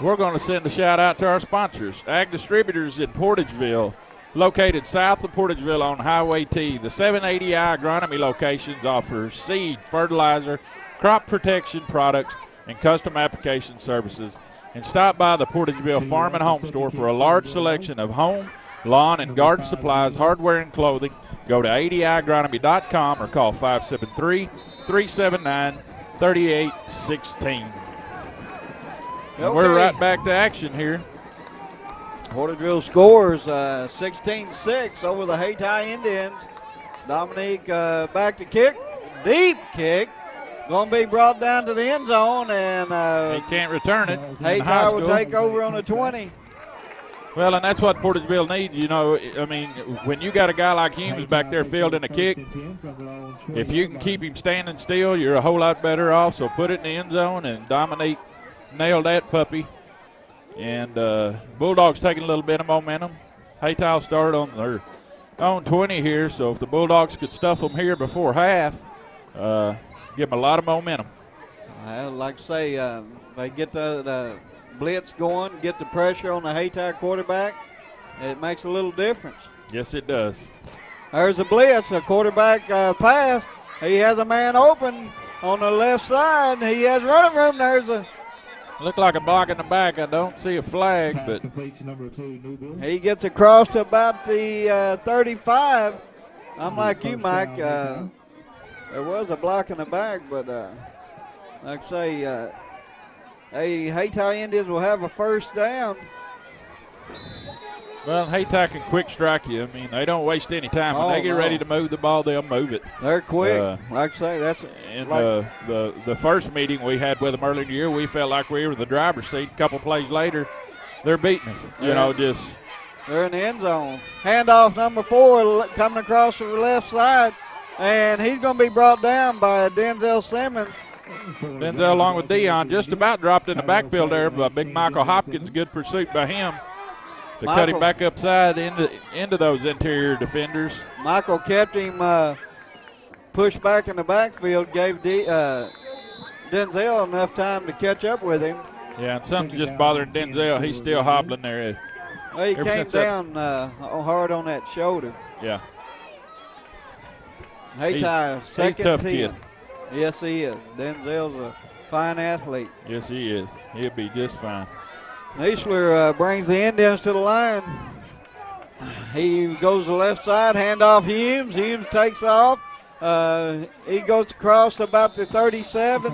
we're going to send a shout out to our sponsors. Ag Distributors in Portageville, located south of Portageville on Highway T. The 780i agronomy locations offer seed, fertilizer, crop protection products, and custom application services. And stop by the Portageville Farm and Home Store for a large selection of home, lawn, and garden supplies, hardware, and clothing. Go to 80iagronomy.com or call 573-379-3816. And we're right back to action here. Portageville scores 16-6 over the Hayti Indians. Dominique back to kick. Deep kick. Going to be brought down to the end zone, and he can't return it. Hayti will take over on the 20. Well, and that's what Portageville needs. You know, I mean, when you got a guy like Humes back there fielding a kick, if you can keep him standing still, you're a whole lot better off. So put it in the end zone and dominate, nail that puppy. And Bulldogs taking a little bit of momentum. Hayti will start on their own 20 here, so if the Bulldogs could stuff them here before half, give them a lot of momentum. Well, like I say, they get the blitz going, get the pressure on the Hayti quarterback, it makes a little difference. Yes, it does. There's a blitz, a quarterback pass. He has a man open on the left side. He has running room. There's a look like a block in the back. I don't see a flag, but he gets across to about the 35. I'm like you, Mike. There was a block in the back, but like I say, Hayti Indians will have a first down. Well, Hayti can quick strike you. I mean, they don't waste any time. When they get ready to move the ball, they'll move it. They're quick. Like I say, that's in the first meeting we had with them earlier in the year, we felt like we were in the driver's seat. A couple plays later, they're beating us. You know, just they're in the end zone. Handoff number 4 coming across the left side, and he's going to be brought down by Denzel Simmons. Denzel, along with Dion, just about dropped in the backfield there, but big Michael Hopkins, good pursuit by him to cut him back upside into those interior defenders. Michael kept him pushed back in the backfield, gave Denzel enough time to catch up with him. Yeah, and something just bothering Denzel. He's still hobbling there. Well, he came down hard on that shoulder. Yeah. Hayti, second he's tough 10. kid. Yes, he is. Denzel's a fine athlete. Yes, he is. He'll be just fine. Niesler brings the Indians to the line. He goes to the left side, handoff Humes. Humes takes off. He goes across about the 37.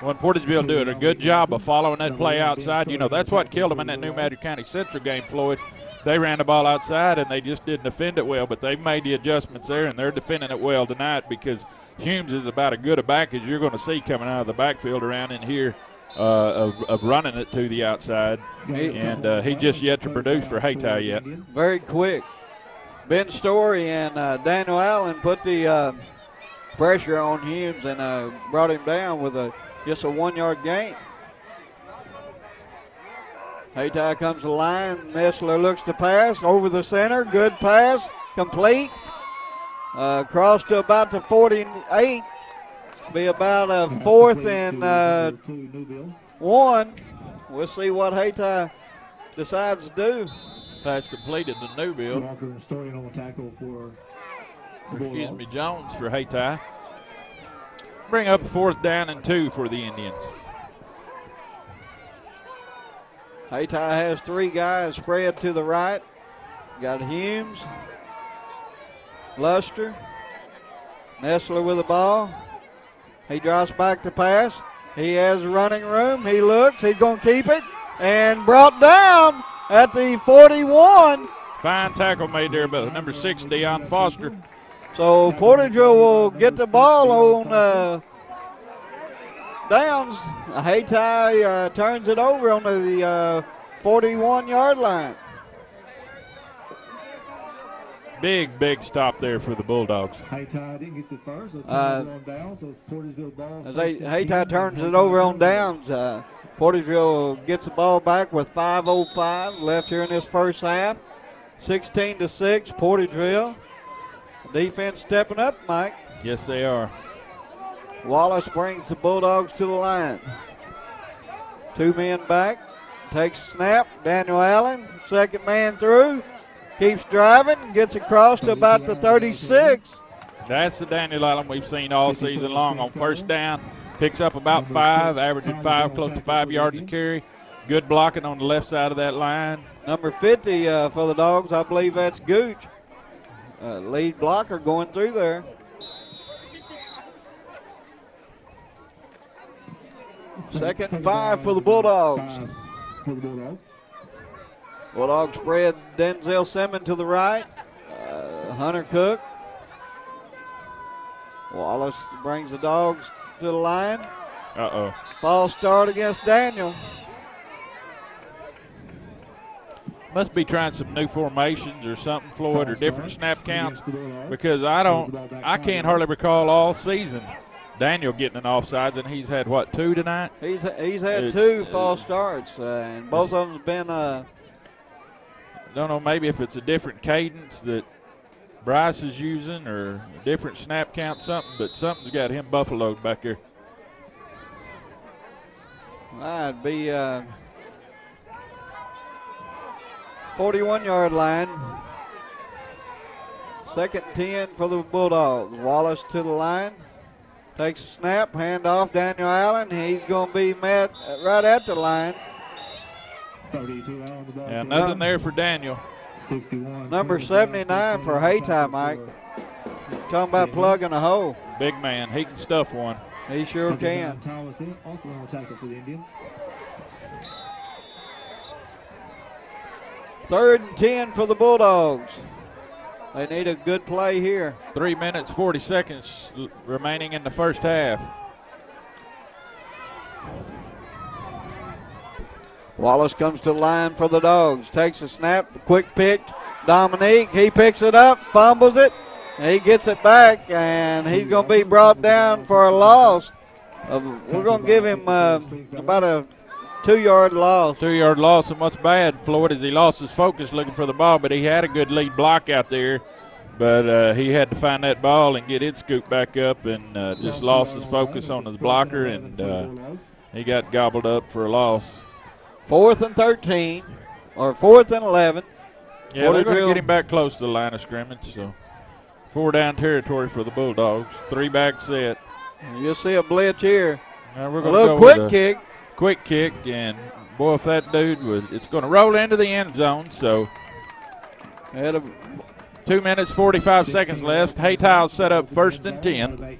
Well, Portageville doing a good job of following that play outside. You know, that's what killed them in that New Madrid County Central game, Floyd. They ran the ball outside, and they just didn't defend it well, but they've made the adjustments there, and they're defending it well tonight because Humes is about as good a back as you're going to see coming out of the backfield around in here of running it to the outside, and he just yet to produce for Hayti yet. Very quick. Ben Story and Daniel Allen put the pressure on Humes and brought him down with just a 1-yard gain. Hayti comes to the line. Niesler looks to pass over the center. Good pass, complete. Cross to about the 48. Be about a 4th and 1. We'll see what Hayti decides to do. Pass completed to Newville. Jones for Hayti. Bring up 4th down and 2 for the Indians. Hayti has 3 guys spread to the right. Got Humes, Luster, Niesler with the ball. He drops back to pass. He has running room. He looks. He's going to keep it. And brought down at the 41. Fine tackle made there by number 6, Deion Foster. So Portageville will get the ball on downs. Hayti turns it over on the 41-yard line. Big stop there for the Bulldogs. Hayti didn't get the first. On down, so it's Portageville ball. As Hayti turns it over on downs, Portageville gets the ball back with 5:05 left here in this first half. 16-6, Portageville. Defense stepping up, Mike. Yes, they are. Wallace brings the Bulldogs to the line. 2 men back. Takes a snap. Daniel Allen, second man through. Keeps driving. Gets across to about the 36. That's the Daniel Allen we've seen all season long on first down. Picks up about 5, averaging 5, close to 5 yards a carry. Good blocking on the left side of that line. Number 50 for the Dogs, I believe that's Gooch. Lead blocker going through there. Second and 5 for the Bulldogs. Bulldogs spread Denzel Simmons to the right. Hunter Cook. Wallace brings the Dogs to the line. Uh-oh. False start against Daniel. Must be trying some new formations or something, Floyd, or different snap counts, because I can't hardly recall all season Daniel getting an offsides, and he's had, what, 2 tonight? He's had 2 false starts, and both of them's been don't know, maybe if it's a different cadence that Bryce is using or a different snap count, something, but something's got him buffaloed back there. That'd be 41-yard line. 2nd and 10 for the Bulldogs. Wallace to the line. Takes a snap, hand off Daniel Allen. He's going to be met right at the line. Yeah, nothing there for Daniel. Number 79 for Hayti, Mike. Talking about plugging a hole. Big man. He can stuff one. He sure can. Also on tackle for the Indians. 3rd and 10 for the Bulldogs. They need a good play here. 3 minutes, 40 seconds remaining in the first half. Wallace comes to the line for the Dogs. Takes a snap, quick pick. Dominique, he picks it up, fumbles it. He gets it back, and he's going to be brought down for a loss. We're going to give him about a 2-yard loss. 2-yard loss, and what's bad, Floyd, is he lost his focus looking for the ball, but he had a good lead block out there. But he had to find that ball and get it scooped back up, and just lost his focus on his blocker, and he got gobbled up for a loss. 4th and 13, or 4th and 11. Yeah, they're going to get him back close to the line of scrimmage. So 4-down territory for the Bulldogs. 3-back set. You'll see a blitz here. Now we're a going little to go quick kick. Quick kick, and boy, if that dude was, it's going to roll into the end zone. So 2 minutes, 45 seconds left. Hayti will set up 1st and 10.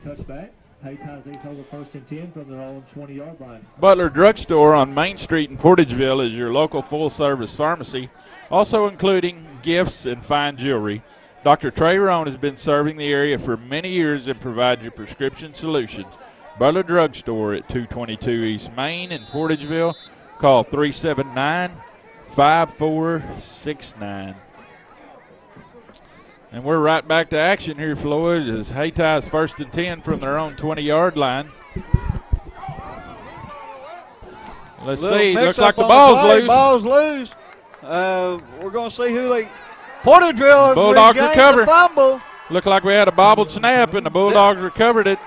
Butler Drugstore on Main Street in Portageville is your local full-service pharmacy, also including gifts and fine jewelry. Dr. Trey Roan has been serving the area for many years and provides your prescription solutions. Butler Drugstore at 222 East Main in Portageville. Call 379-5469. And we're right back to action here, Floyd, as Hayti's 1st and 10 from their own 20-yard line. Let's see. Looks like the ball's loose. Ball's loose. We're going to see who they. Portageville Bulldogs recover. The fumble. Looked like we had a bobbled snap, and the Bulldogs recovered it.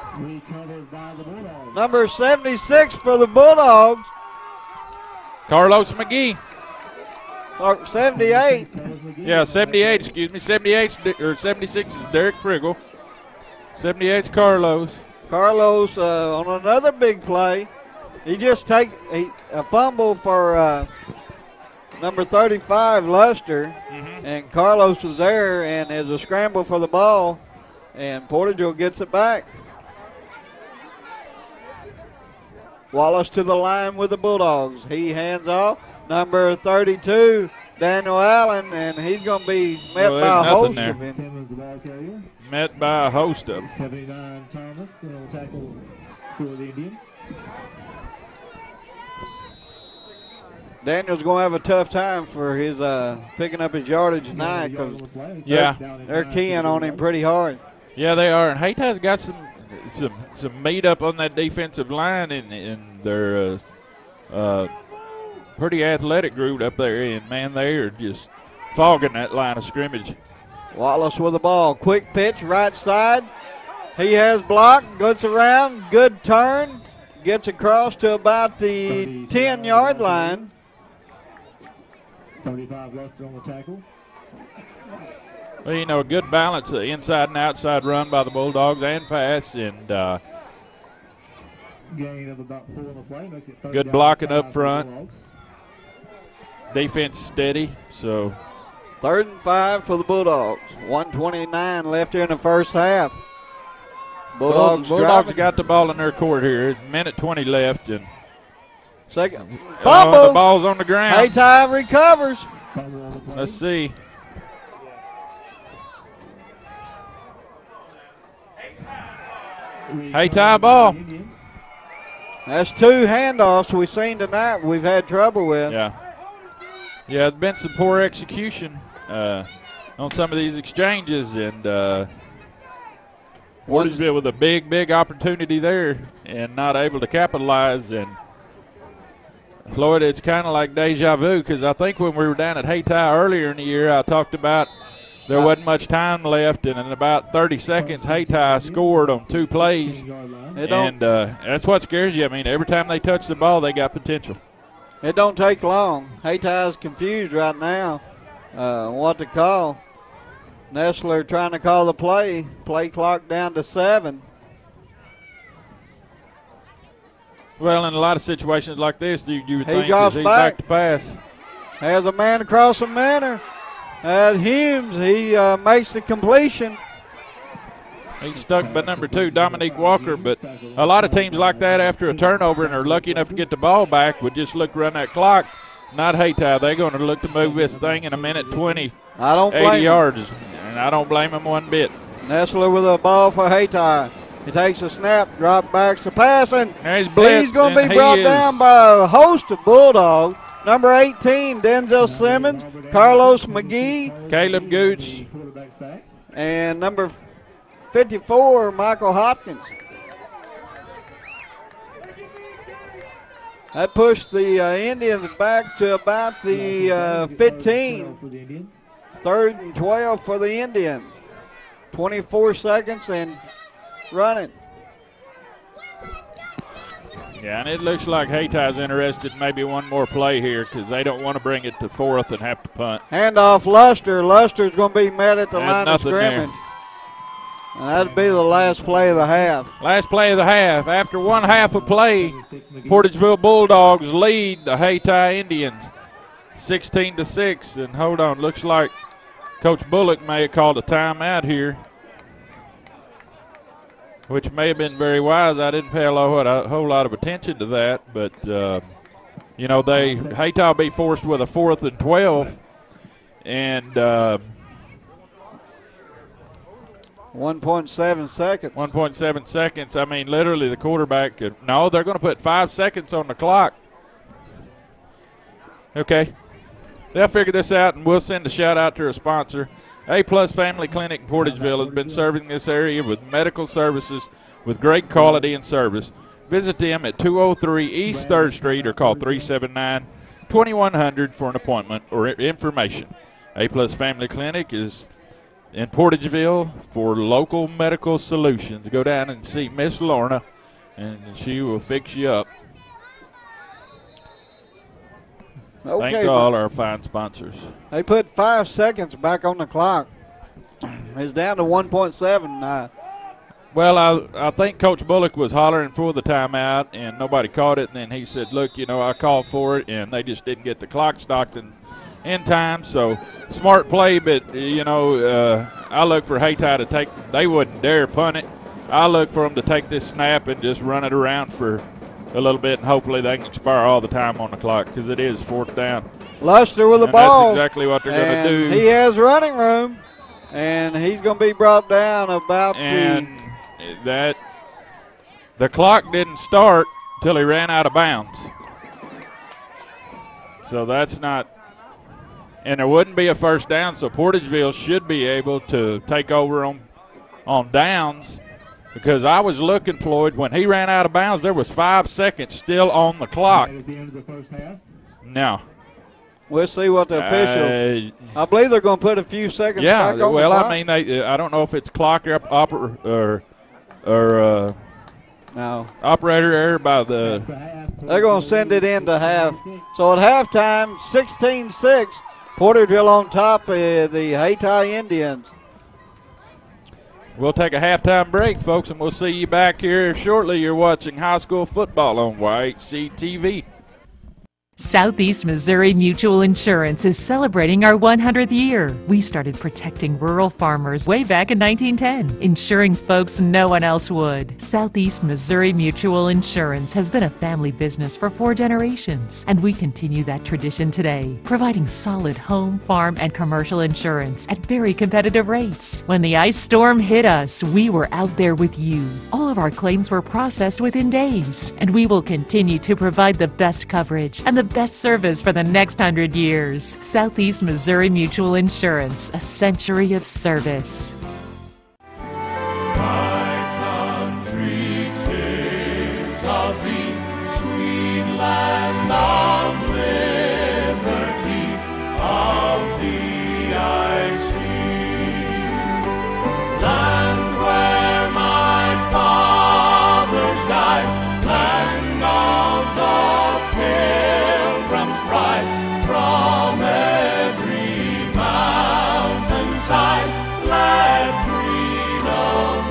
Number 76 for the Bulldogs. Carlos McGee. Or 78. Yeah, 78, excuse me. 78 or 76 is Derek Priggle. 78's Carlos. Carlos on another big play. He just take a fumble for number 35, Luster. And Carlos was there, and there's a scramble for the ball, and Portageville gets it back. Wallace to the line with the Bulldogs. He hands off. Number 32, Daniel Allen, and he's going to be met by a host of him. Met by a host of them. 79 Thomas will tackle for the Indians. Daniel's going to have a tough time for his picking up his yardage tonight because they're keying on him pretty hard. Yeah, they are. And Hayti's got some meat up on that defensive line, and they're pretty athletic group up there, and man, they are just fogging that line of scrimmage. Wallace with the ball. Quick pitch, right side. He has blocked, goes around, good turn, gets across to about the 10-yard line. 35 Luster on the tackle. Well, you know, a good balance of inside and outside run by the Bulldogs and pass, and gain of about 4 on the play. Makes it good blocking up front. Defense steady, so. 3rd and 5 for the Bulldogs. 1:29 left here in the first half. Bulldogs got the ball in their court here. Minute 20 left, and second fumble. The ball's on the ground. Hayti recovers. Let's see. Hayti ball. That's 2 handoffs we've seen tonight we've had trouble with. Yeah. Yeah, there's been some poor execution on some of these exchanges, and Portageville with a big opportunity there and not able to capitalize. And Floyd, it's kind of like deja vu, because I think when we were down at Hayti earlier in the year, I talked about there wasn't much time left, and in about 30 seconds, Hayti scored on 2 plays. And that's what scares you. I mean, every time they touch the ball, they got potential. It don't take long. Hayti's confused right now what to call. Nestler trying to call the play. Play clock down to 7. Well, in a lot of situations like this, you would think drops he's back back to pass. Has a man across the manor. Humes, he makes the completion. He's stuck by number 2, Dominique Walker. But a lot of teams like that, after a turnover and are lucky enough to get the ball back, would just look to run that clock. Not Hayti. They're going to look to move this thing in a minute 20, 80 yards. And I don't blame him one bit. Nestler with a ball for Hayti. He takes a snap, drop backs to pass, and he's going to be brought down by a host of Bulldogs. Number 18, Denzel Simmons, Carlos McGee, Caleb Gooch, and number 54, Michael Hopkins. That pushed the Indians back to about the 15. 3rd and 12 for the Indians. 24 seconds and running. Yeah, and it looks like Hayti's interested in maybe one more play here, because they don't want to bring it to 4th and have to punt. Handoff Luster. Luster's going to be met at the line of scrimmage. And that'll be the last play of the half. Last play of the half. After one half of play, Portageville Bulldogs lead the Hayti Indians 16-6. And hold on, looks like Coach Bullock may have called a timeout here, which may have been very wise. I didn't pay a whole lot of attention to that, but you know, Hayti will be forced with a 4th and 12, and 1.7 seconds. 1.7 seconds. I mean, literally the quarterback they're going to put 5 seconds on the clock. Okay. They'll figure this out, and we'll send a shout-out to our sponsor. A-Plus Family Clinic in Portageville has been serving this area with medical services with great quality and service. Visit them at 203 East 3rd Street or call 379-2100 for an appointment or information. A-Plus Family Clinic is in Portageville for local medical solutions. Go down and see Miss Lorna, and she will fix you up. Okay, thanks to all our fine sponsors. They put 5 seconds back on the clock. It's down to 1.7. Well, I think Coach Bullock was hollering for the timeout, and nobody caught it. And then he said, look, you know, I called for it, and they just didn't get the clock stopped in time. So, smart play, but, you know, I look for Hayti to take – they wouldn't dare punt it. I look for them to take this snap and just run it around for a little bit, and hopefully they can expire all the time on the clock, because it is 4th down. Luster with the ball. That's exactly what they're going to do. He has running room, and he's going to be brought down about the clock didn't start until he ran out of bounds. So that's not – and there wouldn't be a first down, so Portageville should be able to take over on downs. Because I was looking, Floyd, when he ran out of bounds, there was 5 seconds still on the clock. At the end of the first half? No. We'll see what the official. I believe they're going to put a few seconds back on the clock. I mean, I don't know if it's clock operator error by the. They're going to send it into half. So at halftime, 16-6, Portageville on top of the Hayti Indians. We'll take a halftime break, folks, and we'll see you back here shortly. You're watching high school football on YHC TV. Southeast Missouri Mutual Insurance is celebrating our 100th year. We started protecting rural farmers way back in 1910, ensuring folks no one else would. Southeast Missouri Mutual Insurance has been a family business for 4 generations, and we continue that tradition today, providing solid home, farm, and commercial insurance at very competitive rates. When the ice storm hit us, we were out there with you. All of our claims were processed within days, and we will continue to provide the best coverage and the the best service for the next 100 years. Southeast Missouri Mutual Insurance, a century of service. Of the sweet land of liberty, of the I see. Land where my fathers died, land of the pilgrim's pride, from every mountainside, let freedom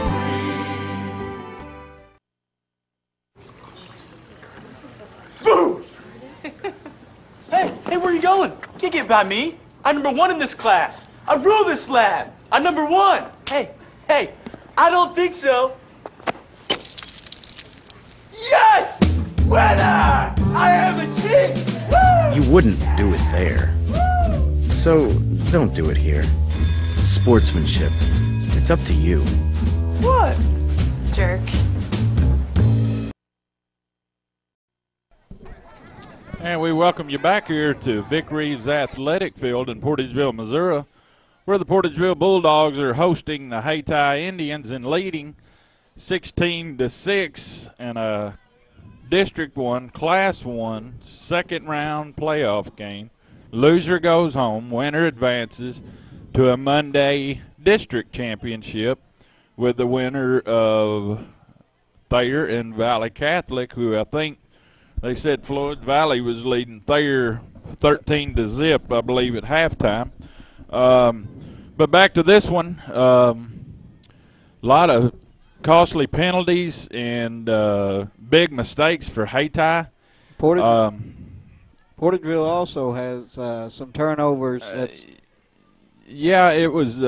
Boom! Hey, where are you going? You can't get by me. I'm #1 in this class. I rule this lab. I'm #1. Hey, I don't think so. Yes! Winner! I am a king! Woo! You wouldn't do it there. So, don't do it here. Sportsmanship. It's up to you. What? Jerk. And we welcome you back here to Vic Reeves Athletic Field in Portageville, Missouri, where the Portageville Bulldogs are hosting the Hayti Indians and leading 16-6 in a District 1, Class 1, second round playoff game. Loser goes home, winner advances to a Monday district championship with the winner of Thayer and Valley Catholic, who I think they said Floyd Valley was leading Thayer 13-0, I believe, at halftime. But back to this one, a lot of costly penalties and big mistakes for Hayti. Portageville also has some turnovers. Yeah, it was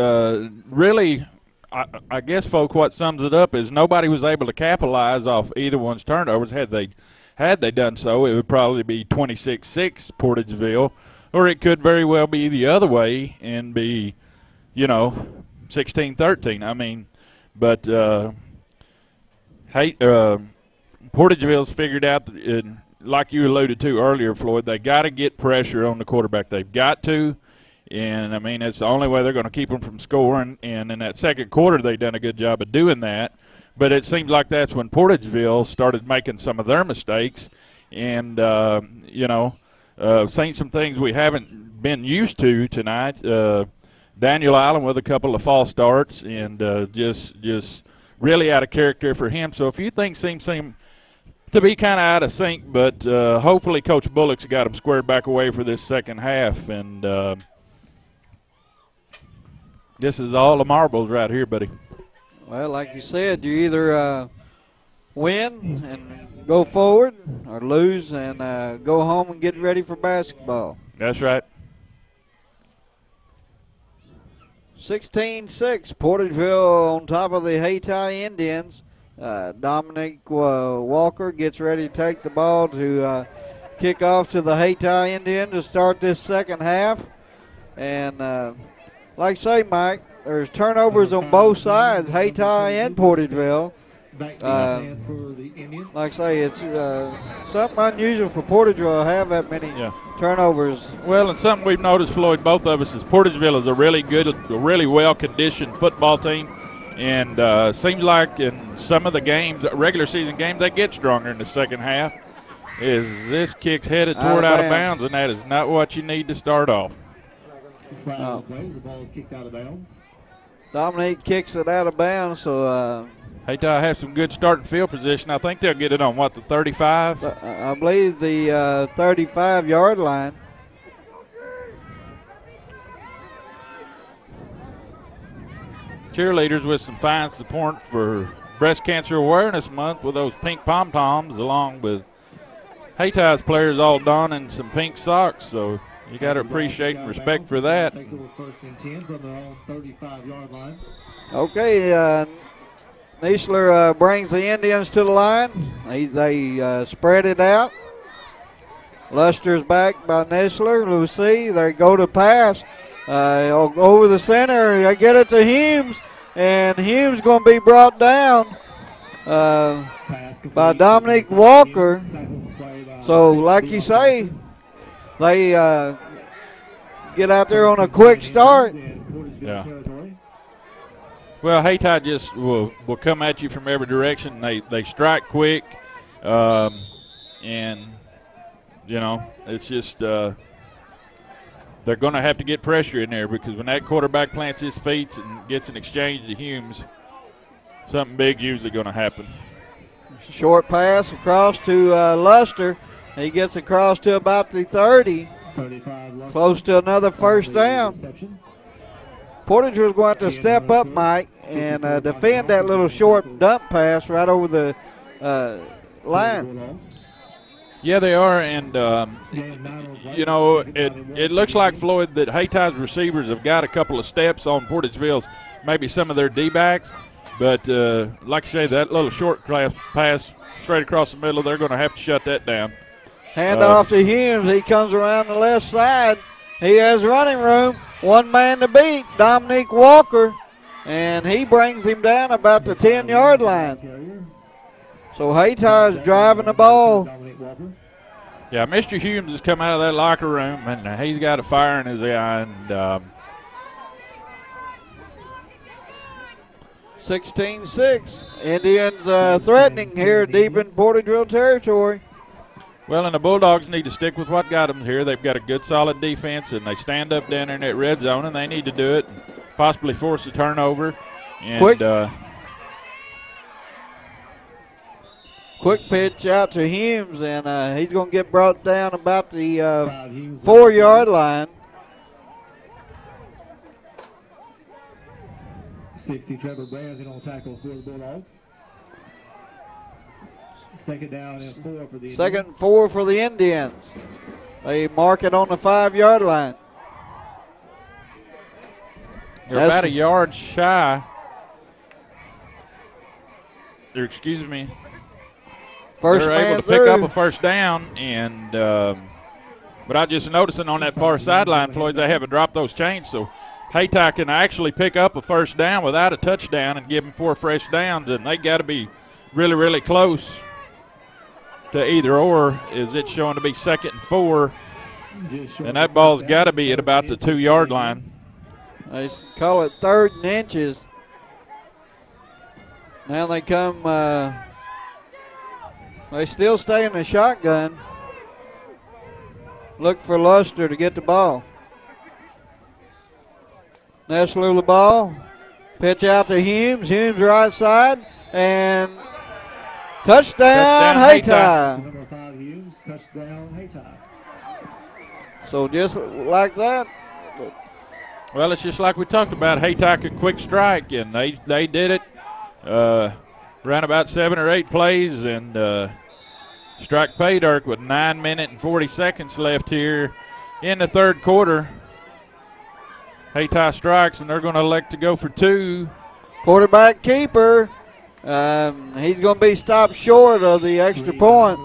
really, I guess, folk, what sums it up is nobody was able to capitalize off either one's turnovers. Had they done so, it would probably be 26-6 Portageville, or it could very well be the other way and be, 16-13. I mean, but Portageville's figured out, like you alluded to earlier, Floyd, they got to get pressure on the quarterback. They've got to, and, I mean, it's the only way they're going to keep them from scoring, and in that second quarter they done a good job of doing that. But it seems like that's when Portageville started making some of their mistakes and, seeing some things we haven't been used to tonight. Daniel Allen with a couple of false starts and just really out of character for him. So a few things seem to be kind of out of sync, but hopefully Coach Bullock's got them squared back away for this second half. And this is all the marbles right here, buddy. Well, like you said, you either win and go forward or lose and go home and get ready for basketball. That's right. 16-6, Portageville on top of the Hayti Indians. Dominic Walker gets ready to take the ball to kick off to the Hayti Indians to start this second half. And like I say, Mike, there's turnovers on both sides, Hayti and Portageville. Like I say, it's something unusual for Portageville to have that many turnovers. Well, and something we've noticed, Floyd, both of us, is Portageville is a really well-conditioned football team. And seems like in some of the games, regular season games, they get stronger in the second half. This kick's headed toward out of bounds, and that is not what you need to start off. The ball is kicked out of bounds. Dominique kicks it out of bounds, so Hayti have some good starting field position. I think they'll get it on, the 35? I believe the 35-yard line. Cheerleaders with some fine support for Breast Cancer Awareness Month with those pink pom-poms, along with Hayti's players all donning some pink socks, so you got to appreciate and respect for that. First and 10 from their own 35-yard line. Okay, Niesler brings the Indians to the line. They spread it out. Luster's back by Niesler. Lucy, they go to pass. Over the center, they get it to Humes, and Humes going to be brought down by Dominic Walker. So, like you say, they get out there on a quick start. Yeah. Well, Hayti just will come at you from every direction. They strike quick, and you know it's just they're going to have to get pressure in there, because when that quarterback plants his feet and gets an exchange to Humes, something big usually going to happen. Short pass across to Luster. He gets across to about the 30, close to another first down. Portageville is going to step up, Mike, and defend that little short dump pass right over the line. Yeah, they are, and you know, it looks like, Floyd, that Hayti's receivers have got a couple of steps on Portageville's, maybe some of their D-backs, but like I say, that little short pass straight across the middle, they're going to have to shut that down. Hand off to Humes. He comes around the left side. He has running room. One man to beat, Dominique Walker, and he brings him down about the 10-yard line. So Hayti is driving the ball. Yeah, Mr. Humes has come out of that locker room, and he's got a fire in his eye. And 16-6. Indians threatening here deep in Portageville territory. Well, and the Bulldogs need to stick with what got them here. They've got a good, solid defense, and they stand up down there in that red zone, and they need to do it and possibly force a turnover. And quick pitch out to Humes, and he's going to get brought down about the 4-yard line. 60, Trevor Bland's in on tackle for the Bulldogs. Second down and 4 for the Indians. Second and 4 for the Indians. They mark it on the 5-yard line. They're about a yard shy. They're able to pick up a first down, and but I just noticing on that far sideline, Floyd, they haven't dropped those chains, so Hayti can actually pick up a first down without a touchdown and give them 4 fresh downs, and they got to be really, really close to either or. Is it showing to be 2nd and 4, and that ball's got to be at about the 2-yard line. They call it 3rd and inches. Now they come, they still stay in the shotgun. Look for Luster to get the ball. Nestler the ball. Pitch out to Humes. Humes right side, and touchdown Hayti. Number 5 Humes, touchdown Hayti. So just like that. Well, it's just like we talked about. Hayti could quick strike, and they did it. Ran about 7 or 8 plays, and strike pay dirt with 9 minutes and 40 seconds left here in the 3rd quarter. Hayti strikes, and they're going to elect to go for 2. Quarterback keeper. He's going to be stopped short of the extra point.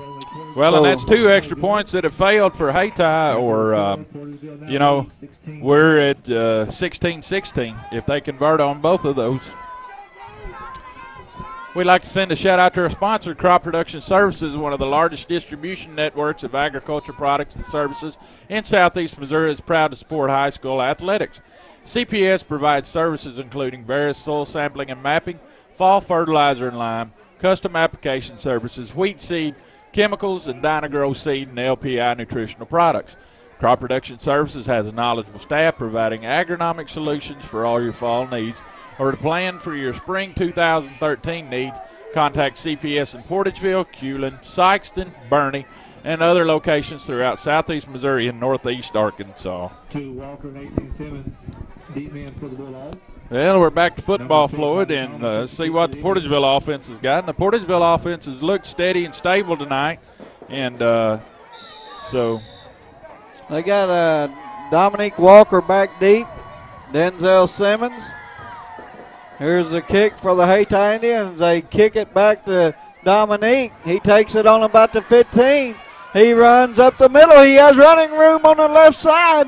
Well, and that's 2 extra points that have failed for Hayti, or, you know, we're at 16-16 if they convert on both of those. We'd like to send a shout-out to our sponsor, Crop Production Services, one of the largest distribution networks of agriculture products and services in southeast Missouri, is proud to support high school athletics. CPS provides services including various soil sampling and mapping, fall fertilizer and lime, custom application services, wheat seed, chemicals, and Dynagrow seed and LPI nutritional products. Crop Production Services has a knowledgeable staff providing agronomic solutions for all your fall needs. Or to plan for your spring 2013 needs, contact CPS in Portageville, Culin, Sykeston, Burney, and other locations throughout southeast Missouri and northeast Arkansas. 2 Walker and 18 Simmons, deep man for the Bulldogs. Well, we're back to football, Floyd, and see what the Portageville offense has got. And the Portageville offense has looked steady and stable tonight, and so they got Dominique Walker back deep, Denzel Simmons. Here's the kick for the Hayti Indians. They kick it back to Dominique. He takes it on about the 15. He runs up the middle. He has running room on the left side,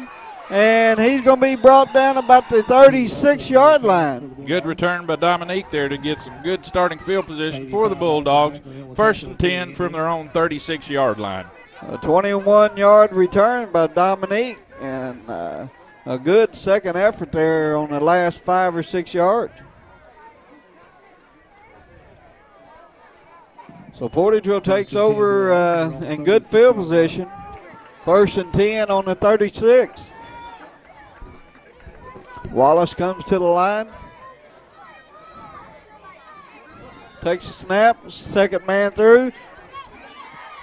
and he's going to be brought down about the 36-yard line. Good return by Dominique there to get some good starting field position for the Bulldogs. 1st and 10 from their own 36-yard line. A 21-yard return by Dominique, and a good second effort there on the last 5 or 6 yards. So Portageville takes over in good field position. 1st and 10 on the 36. Wallace comes to the line. Takes a snap, second man through.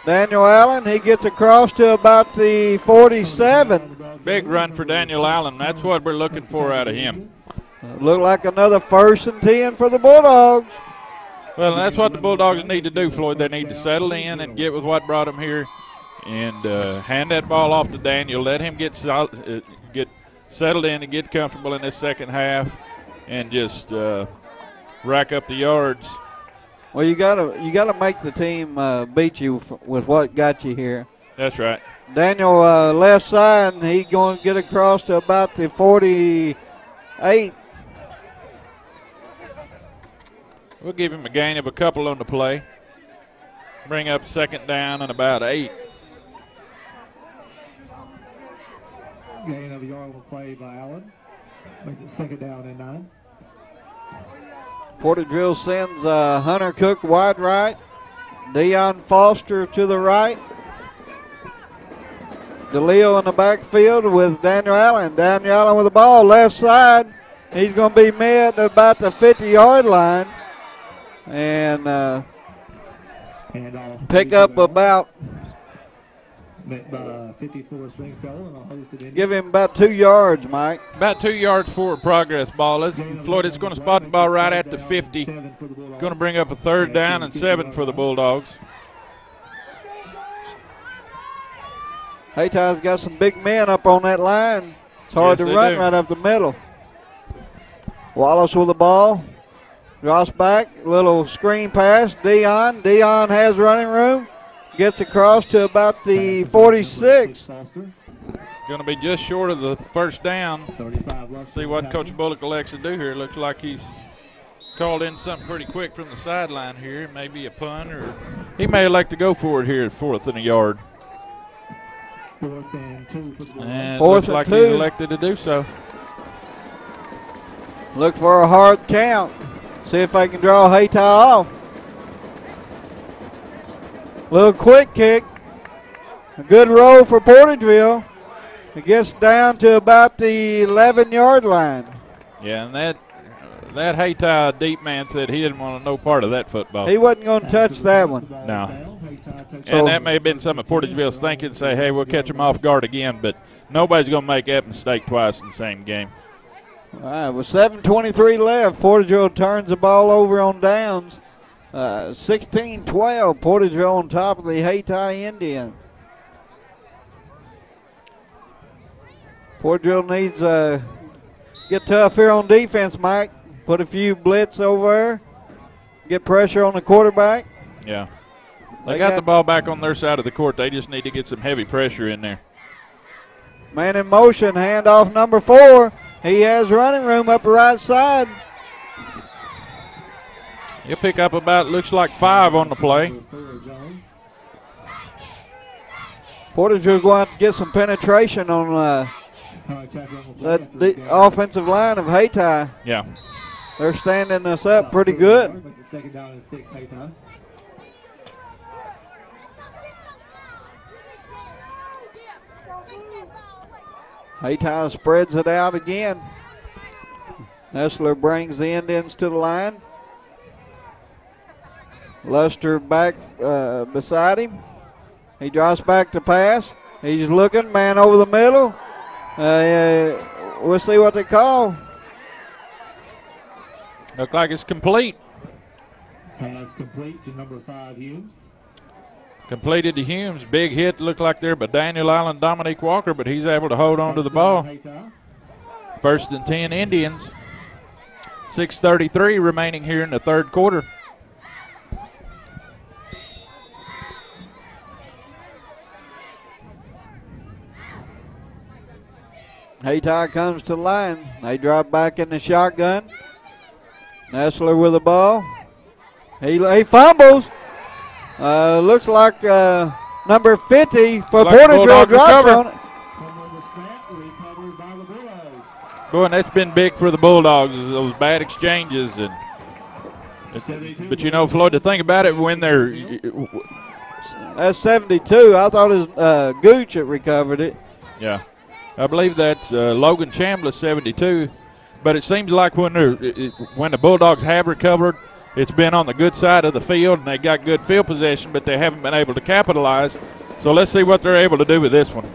Daniel Allen, he gets across to about the 47. Big run for Daniel Allen. That's what we're looking for out of him. Look like another 1st and 10 for the Bulldogs. Well, that's what the Bulldogs need to do, Floyd. They need to settle in and get with what brought them here and hand that ball off to Daniel. Let him get settled in and get comfortable in this second half and just rack up the yards. Well, you gotta make the team beat you with what got you here. That's right. Daniel left side, and he's going to get across to about the 48. We'll give him a gain of a couple on the play. Bring up 2nd down and about 8. Gain of a yard on the play by Allen. Makes it 2nd down and 9. Portageville sends Hunter Cook wide right. Deion Foster to the right. DeLeo in the backfield with Daniel Allen. Daniel Allen with the ball left side. He's going to be met at about the 50-yard line. And pick up about, 54 give him about 2 yards, Mike. About 2 yards forward progress ball. Floyd, it's going to spot the ball right at the 50. Going to bring up a 3rd down and 7 for the Bulldogs. Hayti's got some big men up on that line. It's hard to run right up the middle. Wallace with the ball. Drops back, little screen pass. Deion has running room. Gets across to about the 46. Going to be just short of the 1st down. See what Coach Bullock elects to do here. Looks like he's called in something pretty quick from the sideline here. Maybe a punt, or he may elect to go for it here at 4th and a yard. 4th and 2 for the Bulldogs. And looks like he's elected to do so. Look for a hard count. See if I can draw Hayti off. Little quick kick. A good roll for Portageville. It gets down to about the 11-yard line. Yeah, and that Hayti deep man said he didn't want no part of that football. He wasn't going to touch that one. No. And that may have been some of Portageville's thinking, say, hey, we'll catch them off guard again, but nobody's going to make that mistake twice in the same game. All right, with 7:23 left, Portageville turns the ball over on downs. 16-12, Portageville on top of the Hayti Indians. Portageville needs to get tough here on defense, Mike. Put a few blitz over there. Get pressure on the quarterback. Yeah. They got the ball back on their side of the court. They just need to get some heavy pressure in there. Man in motion, handoff number 4. He has running room up the right side. He'll pick up about, looks like 5 on the play. Portageville going to get some penetration on the offensive line of Hayti. Yeah. They're standing us up pretty good. Hayti spreads it out again. Nessler brings the Indians to the line. Luster back beside him. He drops back to pass. He's looking, man over the middle. We'll see what they call. Look like it's complete. Pass complete to number 5, Humes. Completed to Humes. Big hit looked like there by Daniel Allen, Dominique Walker, but he's able to hold on to the ball. 1st and 10 Indians. 6:33 remaining here in the 3rd quarter. Hayti comes to the line. They drop back in the shotgun. Nessler with the ball. He fumbles. Looks like Number 50 for Like Portageville Bulldogs dropped recovered. on it. Boy, and that's been big for the Bulldogs, is those bad exchanges. But you know, Floyd, to think about it, when they're That's 72. I thought it was Gooch that recovered it. yeah, I believe that's Logan Chambliss 72. But it seems like when the Bulldogs have recovered, it's been on the good side of the field and they got good field possession, but they haven't been able to capitalize. So let's see what they're able to do with this one.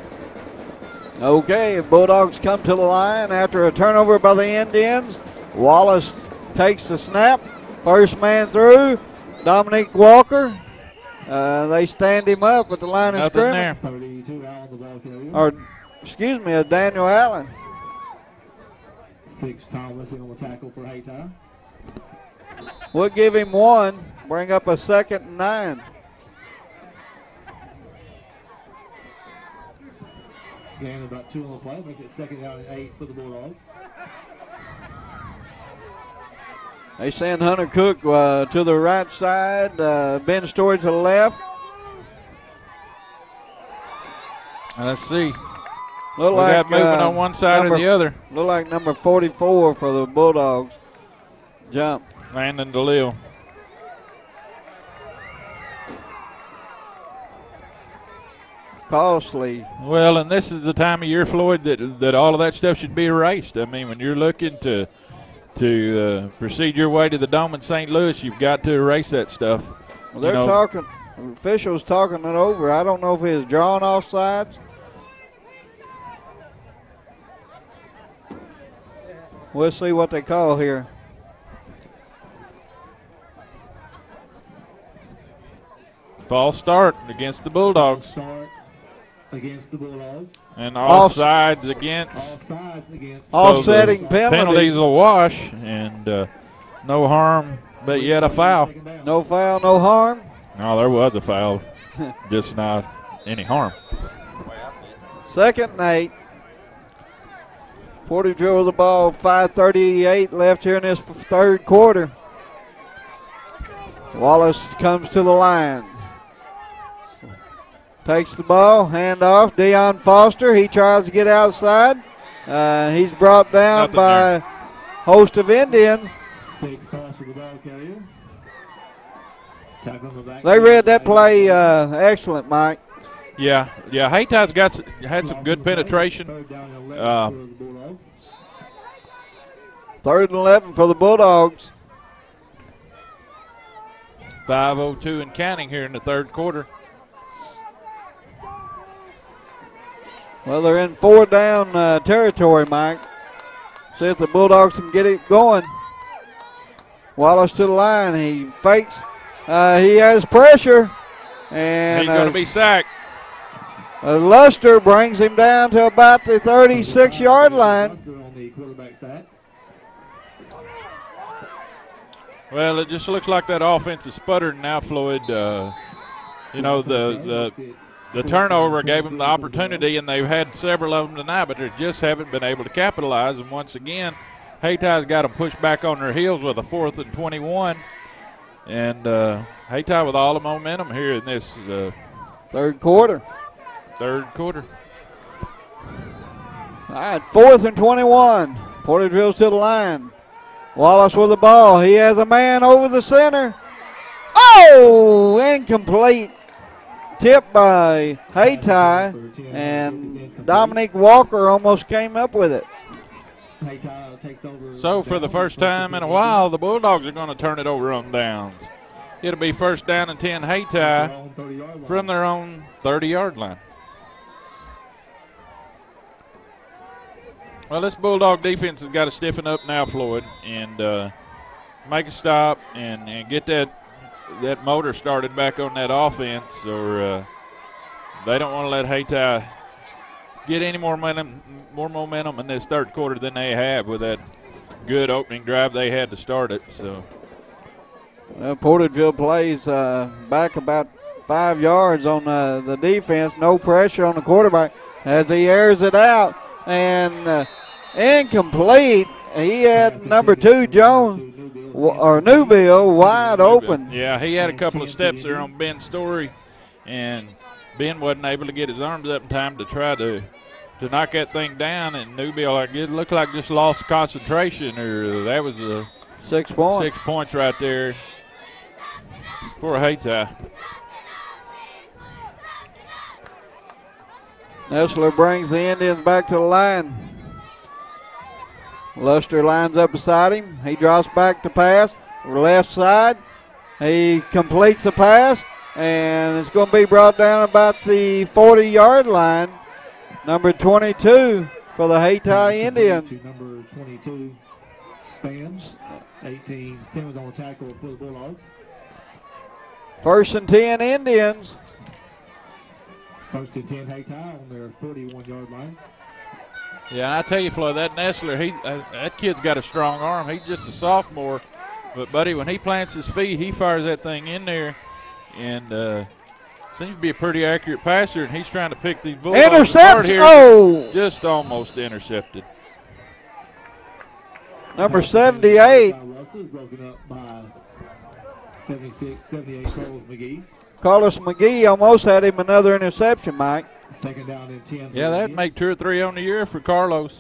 Okay, Bulldogs come to the line after a turnover by the Indians. Wallace takes the snap. First man through, Dominique Walker. They stand him up at the line of scrimmage. Or, excuse me, Daniel Allen. 6 Thomas on the tackle for Hayti. We'll give him 1, bring up a 2nd and 9. Gain about 2 on the play, makes it 2nd down and 8 for the Bulldogs. They send Hunter Cook to the right side, Ben Story to the left. Let's see. Look we like got movement on one side or the other. Look like number 44 for the Bulldogs. Jump. Landon DeLille. Costly. Well, and this is the time of year, Floyd, that all of that stuff should be erased. I mean, when you're looking to proceed your way to the Dome in St. Louis, you've got to erase that stuff. Well, they're talking, officials talking it over. I don't know if he was drawn off sides. We'll see what they call here. False start against the Bulldogs. Start against the Bulldogs. And all sides against. Offsetting penalties. Penalties will wash, and no harm, but yet a foul. No foul, no harm. No, there was a foul, just not any harm. 2nd and 8. Portageville with the ball, 5:38 left here in this 3rd quarter. Wallace comes to the line. Takes the ball, hand off, Deion Foster. He tries to get outside. He's brought down by a host of Indians. 6 pass for the ball carrier. They read that play excellent, Mike. Yeah. Hayti's had some good penetration. 3rd and 11 for the Bulldogs. 5:02 and counting here in the 3rd quarter. Well, they're in 4 down territory, Mike. See if the Bulldogs can get it going. Wallace to the line. He fakes. He has pressure. And he's going to be sacked. Luster brings him down to about the 36-yard line. Well, it just looks like that offense is sputtering now, Floyd. You know, the turnover gave them the opportunity, and they've had several of them tonight, but they just haven't been able to capitalize. And once again, Hayti's got them pushed back on their heels with a 4th and 21. And Hayti with all the momentum here in this 3rd quarter. 3rd quarter. All right, 4th and 21. Portageville's to the line. Wallace with the ball. He has a man over the center. Oh, incomplete. Tipped by Hayti, and Dominique Walker almost came up with it. So for the first time in a while, the Bulldogs are going to turn it over on downs. It'll be 1st down and 10 Hayti from their own 30-yard line. Well, this Bulldog defense has got to stiffen up now, Floyd, and make a stop and get that motor started back on that offense, or they don't want to let Hayti get any more momentum in this 3rd quarter than they have with that good opening drive they had to start it. So, Portageville plays back about 5 yards on the defense. No pressure on the quarterback as he airs it out, and incomplete. He had number 2 Jones or Newbill wide open. Yeah, he had a couple of steps there on Ben Story, and Ben wasn't able to get his arms up in time to try to knock that thing down, and Newbill, it looked like just lost concentration, or that was a 6 points. 6 points right there for Hayti. Nessler brings the Indians back to the line. Luster lines up beside him. He drops back to pass. Left side. He completes the pass, and it's going to be brought down about the 40-yard line. Number 22 for the Hayti Indians. Number 22 Spans. 18 Simmons on the tackle for the Bulldogs. 1st and 10 Indians. 1st and 10 Hayti on their 41-yard line. Yeah, and I tell you, Flo, that Nessler, that kid's got a strong arm. He's just a sophomore. But, buddy, when he plants his feet, he fires that thing in there. And seems to be a pretty accurate passer, and he's trying to pick these Bulldogs apart here. Oh! Just almost intercepted. Number 78. Broken up by 78 Carlos McGee. Carlos McGee almost had him another interception, Mike. 2nd down and 10. Yeah, that'd make 2 or 3 on the year for Carlos.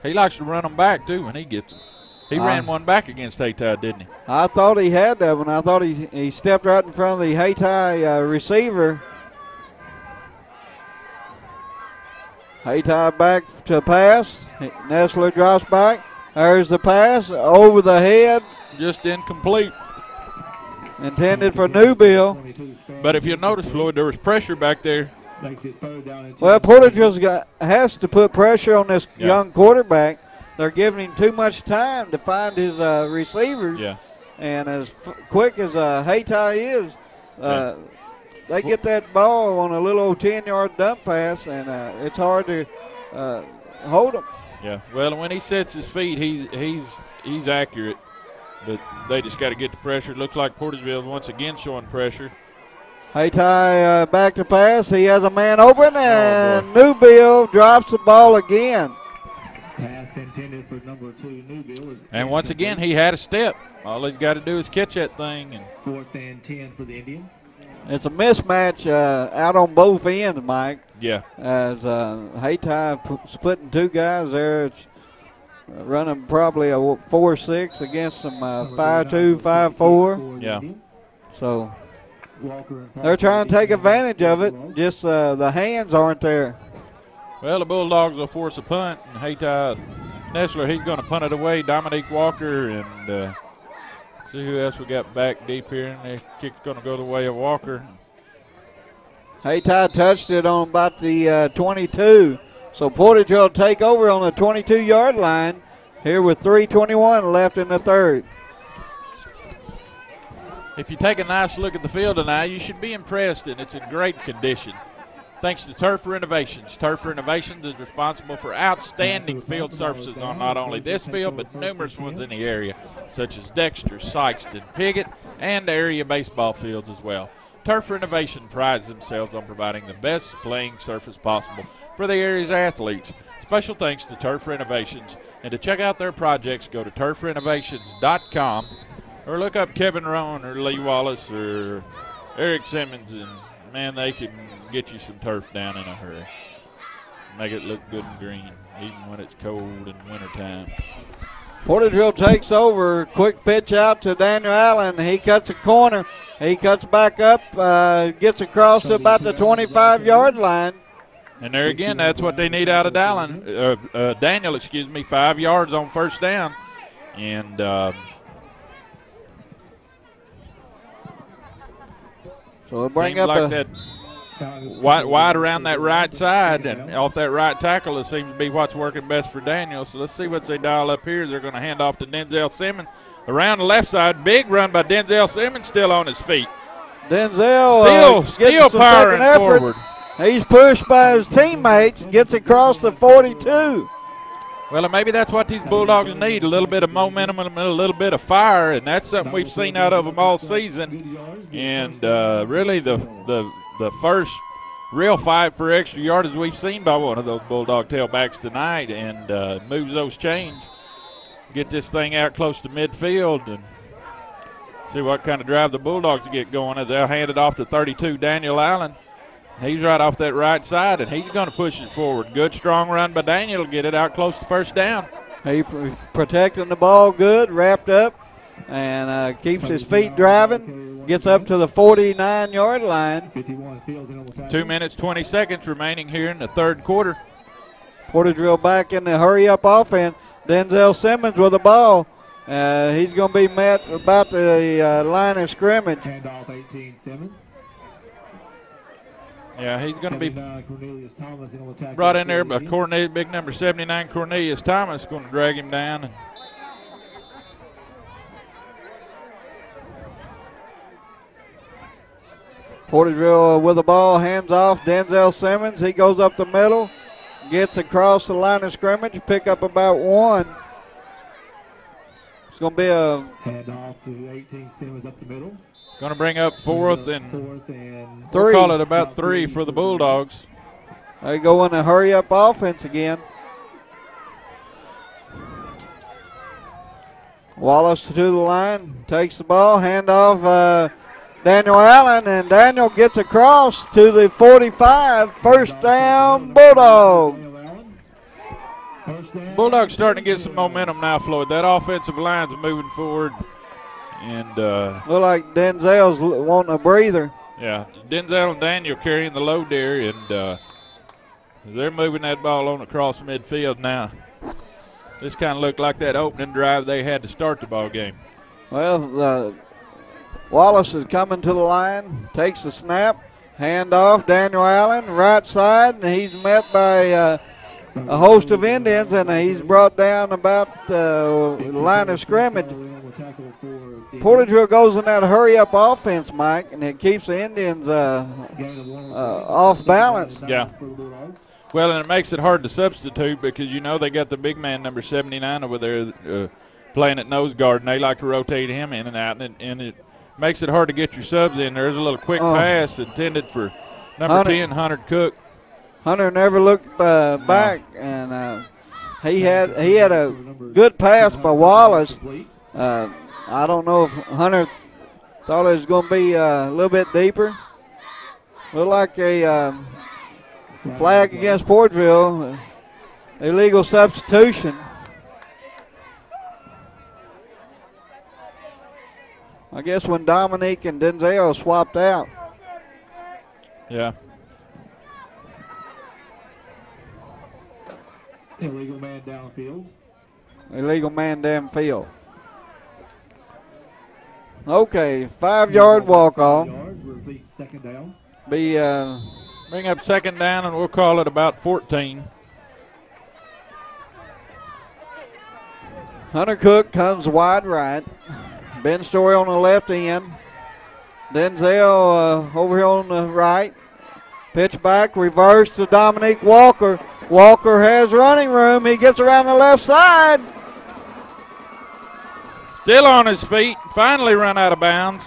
He likes to run them back, too, when he gets them. He ran one back against Hayti, didn't he? I thought he had that one. I thought he stepped right in front of the Hayti receiver. Hayti back to pass. Nessler drops back. There's the pass over the head. Just incomplete. Intended for Newbill. But if you notice, Floyd, there was pressure back there. Well, Portageville has to put pressure on this young quarterback. They're giving him too much time to find his receivers. Yeah. And as quick as Hayti is, they get that ball on a little 10-yard dump pass, and it's hard to hold them. Yeah. Well, when he sets his feet, he's accurate. But they just got to get the pressure. It looks like Portageville once again showing pressure. Hayti back to pass. He has a man open, and Newbill drops the ball again. Pass intended for number 2, Newbill. And once again, he had a step. All he's got to do is catch that thing. And 4th and 10 for the Indians. It's a mismatch out on both ends, Mike. Yeah. As Hayti splitting 2 guys there. It's running probably a 4-6 against some 5-2, 5-4. Yeah. So they're trying to take advantage of it. Just the hands aren't there. Well, the Bulldogs will force a punt, and Hayti Nessler, he's going to punt it away. Dominique Walker, and see who else we got back deep here, and the kick's going to go the way of Walker. Hayti touched it on about the 22. So Portageville will take over on the 22-yard line here with 3:21 left in the third. If you take a nice look at the field tonight, you should be impressed, and it's in great condition. Thanks to Turf Renovations. Turf Renovations is responsible for outstanding field surfaces on not only this field, but numerous ones in the area, such as Dexter, Sykeston, Piggott, and area baseball fields as well. Turf Renovation prides themselves on providing the best playing surface possible for the area's athletes. Special thanks to Turf Renovations. And to check out their projects, go to turfrenovations.com or look up Kevin Rowan or Lee Wallace or Eric Simmons, and, man, they can get you some turf down in a hurry. Make it look good and green, even when it's cold in wintertime. Portageville takes over. Quick pitch out to Daniel Allen. He cuts a corner. He cuts back up, gets across to about the 25-yard line. And there again, that's what they need out of Daniel, 5 yards on first down. And so we'll bring up like that wide around that right side, and off that right tackle, it seems to be what's working best for Daniel. So let's see what they dial up here. They're going to hand off to Denzel Simmons. Around the left side, big run by Denzel Simmons, still on his feet. Denzel still powering forward. He's pushed by his teammates, gets across the 42. Well, and maybe that's what these Bulldogs need, a little bit of momentum and a little bit of fire, and that's something we've seen out of them all season. And really the first real fight for extra yardage we've seen by one of those Bulldog tailbacks tonight, and moves those chains, get this thing out close to midfield, and see what kind of drive the Bulldogs get going as they'll hand it off to 32, Daniel Allen. He's right off that right side, and he's going to push it forward. Good, strong run by Daniel to get it out close to first down. He protecting the ball good, wrapped up, and keeps his feet driving. Gets up to the 49-yard line. 2 minutes, 20 seconds remaining here in the third quarter. Portageville back in the hurry-up offense. Denzel Simmons with the ball. He's going to be met about the line of scrimmage. Handoff 18 Simmons. Yeah, he's going to be brought in there by big number 79, Cornelius Thomas, going to drag him down. Portageville with the ball, hands off. Denzel Simmons, he goes up the middle, gets across the line of scrimmage, pick up about 1. It's going to be a handoff to 18 Simmons up the middle. Going to bring up fourth and 3. We'll call it about 3 for the Bulldogs. They go in a hurry-up offense again. Wallace to the line, takes the ball, handoff Daniel Allen, and Daniel gets across to the 45. First down, Bulldogs. Bulldogs starting to get some momentum now, Floyd. That offensive line's moving forward. And look like Denzel's wanting a breather. Yeah, Denzel and Daniel carrying the load there, and they're moving that ball on across midfield now. This kind of looked like that opening drive they had to start the ball game. Well, Wallace is coming to the line, takes the snap, handoff, Daniel Allen, right side, and he's met by a host of Indians, and he's brought down about the line of scrimmage. Portageville goes in that hurry-up offense, Mike, and it keeps the Indians off balance. Yeah. Well, and it makes it hard to substitute because, you know, they got the big man, number 79, over there playing at nose guard, and they like to rotate him in and out, and it makes it hard to get your subs in. There's a little quick pass intended for number 10, Hunter Cook. Hunter never looked back, and he had a good pass by Wallace. I don't know if Hunter thought it was going to be a little bit deeper. Looked like a flag against Portageville, illegal substitution. I guess when Dominique and Denzel swapped out. Yeah. Illegal man downfield. Illegal man downfield. Okay, 5-yard walk-off. Second down. Bring up second down, and we'll call it about 14. Hunter Cook comes wide right. Ben Story on the left end. Denzel over here on the right. Pitch back, reverse to Dominique Walker. Walker has running room. He gets around the left side. Still on his feet. Finally run out of bounds.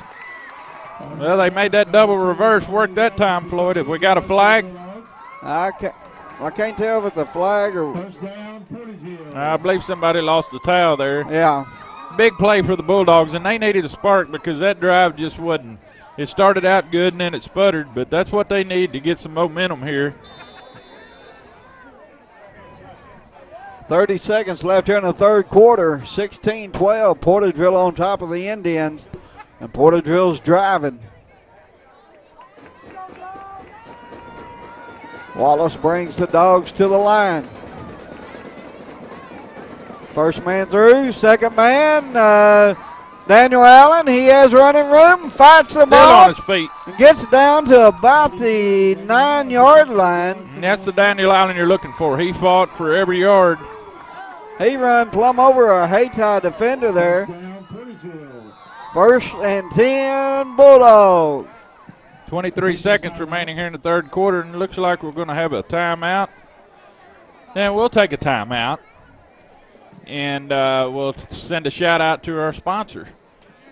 Well, they made that double reverse work that time, Floyd. Have we got a flag? I can't tell if it's a flag or. I believe somebody lost the towel there. Yeah. Big play for the Bulldogs, and they needed a spark because that drive just wasn't. It started out good and then it sputtered, but that's what they need to get some momentum here. 30 seconds left here in the third quarter. 16-12. Portageville on top of the Indians. And Portageville's driving. Wallace brings the Dogs to the line. First man through. Second man. Daniel Allen. He has running room. Fights them off. On his feet. And gets down to about the 9-yard line. And that's the Daniel Allen you're looking for. He fought for every yard. He run plumb over a Hayti defender there. First and 10, Bulldogs. 23 seconds remaining here in the third quarter, and it looks like we're going to have a timeout. Then we'll take a timeout, and we'll send a shout-out to our sponsor.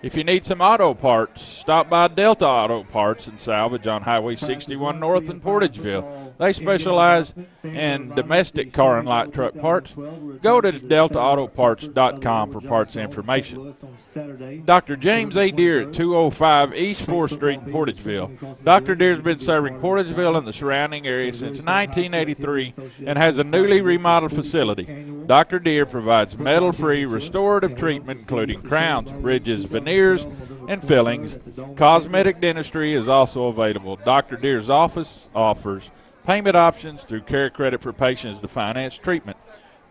If you need some auto parts, stop by Delta Auto Parts and Salvage on Highway 61 North in Portageville. They specialize in domestic car and light truck parts. Go to deltaautoparts.com for parts information. Dr. James A. Deere at 205 East 4th Street in Portageville. Dr. Deere's been serving Portageville and the surrounding area since 1983 and has a newly remodeled facility. Dr. Deere provides metal-free restorative treatment including crowns, bridges, veneers, and fillings. Cosmetic dentistry is also available. Dr. Deere's office offers payment options through Care Credit for patients to finance treatment.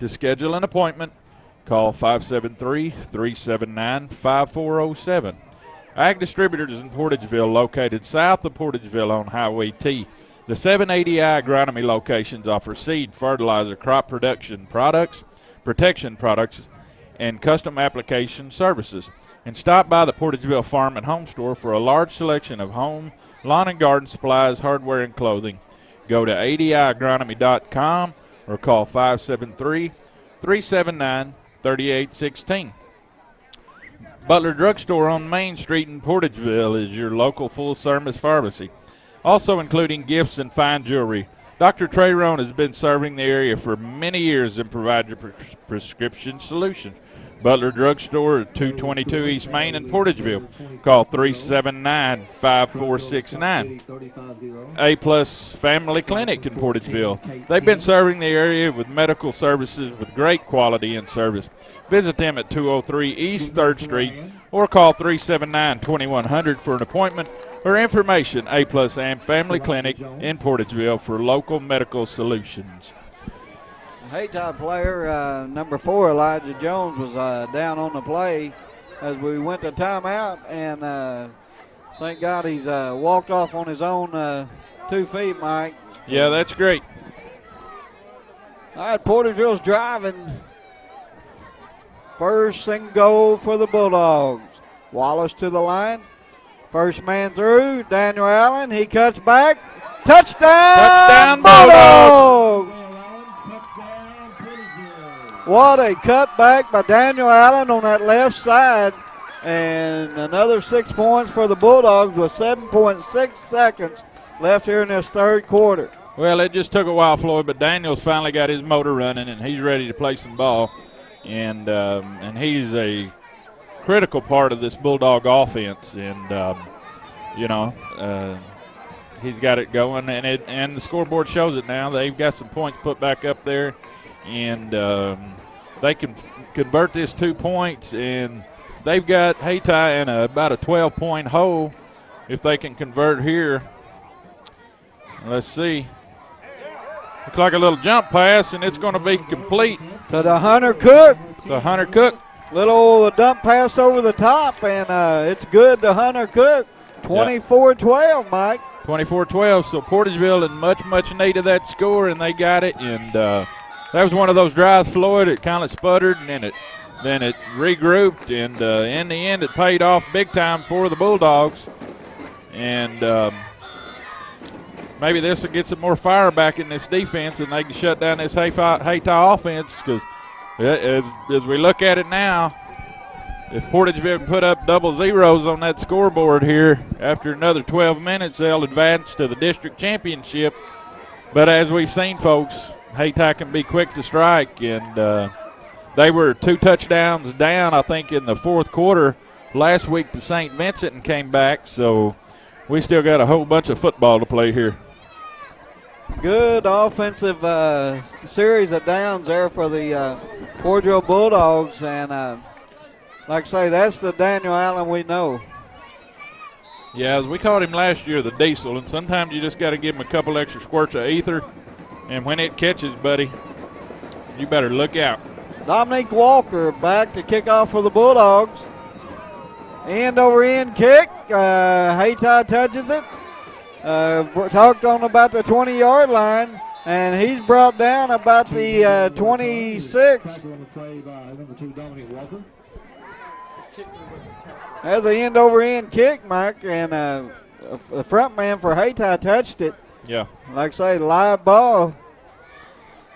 To schedule an appointment, call 573-379-5407. Ag Distributors in Portageville, located south of Portageville on Highway T. The 780i agronomy locations offer seed, fertilizer, crop production products, protection products, and custom application services. And stop by the Portageville Farm and Home Store for a large selection of home, lawn and garden supplies, hardware, and clothing. Go to 80iagronomy.com or call 573-379-3816. Butler Drugstore on Main Street in Portageville is your local full-service pharmacy, also including gifts and fine jewelry. Dr. Trey Roan has been serving the area for many years and provides a prescription solution. Butler Drugstore at 222 East Main in Portageville. Call 379-5469. A-Plus Family Clinic in Portageville. They've been serving the area with medical services with great quality and service. Visit them at 203 East 3rd Street or call 379-2100 for an appointment or information. A-Plus and Family Clinic in Portageville for local medical solutions. Hayti player number 4, Elijah Jones, was down on the play as we went to timeout, and thank God he's walked off on his own 2 feet, Mike. Yeah, that's great. All right, Portageville's driving. First and goal for the Bulldogs. Wallace to the line. First man through, Daniel Allen. He cuts back. Touchdown, Bulldogs! What a cutback by Daniel Allen on that left side. And another 6 points for the Bulldogs with 7.6 seconds left here in this third quarter. Well, it just took a while, Floyd, but Daniel's finally got his motor running, and he's ready to play some ball. And he's a critical part of this Bulldog offense. And, he's got it going, and the scoreboard shows it now. They've got some points put back up there. And they can convert this 2 points, and they've got Hayti in about a 12-point hole if they can convert here. Let's see. Looks like a little jump pass, and it's going to be complete. To the Hunter Cook. Little dump pass over the top, and it's good to Hunter Cook. 24-12, Mike. 24-12, so Portageville in much need of that score, and they got it. And that was one of those drives, Floyd. It kind of sputtered, and then it regrouped, and in the end, it paid off big time for the Bulldogs. And maybe this will get some more fire back in this defense, and they can shut down this Hayti offense. Because as we look at it now, if Portageville can put up double zeros on that scoreboard here after another 12 minutes, they'll advance to the district championship. But as we've seen, folks, Hayti can be quick to strike, and they were 2 touchdowns down, I think, in the fourth quarter last week to St. Vincent and came back. So we still got a whole bunch of football to play here. Good offensive series of downs there for the Portageville Bulldogs, and like I say, that's the Daniel Allen we know. Yeah, we called him last year the Diesel, and sometimes you just got to give him a couple extra squirts of ether. And when it catches, buddy, you better look out. Dominique Walker back to kick off for the Bulldogs. End over end kick. Hayti touches it. Talked on about the 20-yard line, and he's brought down about the 26. That's an end over end kick, Mike, and the front man for Hayti touched it. Yeah. Like I say, live ball.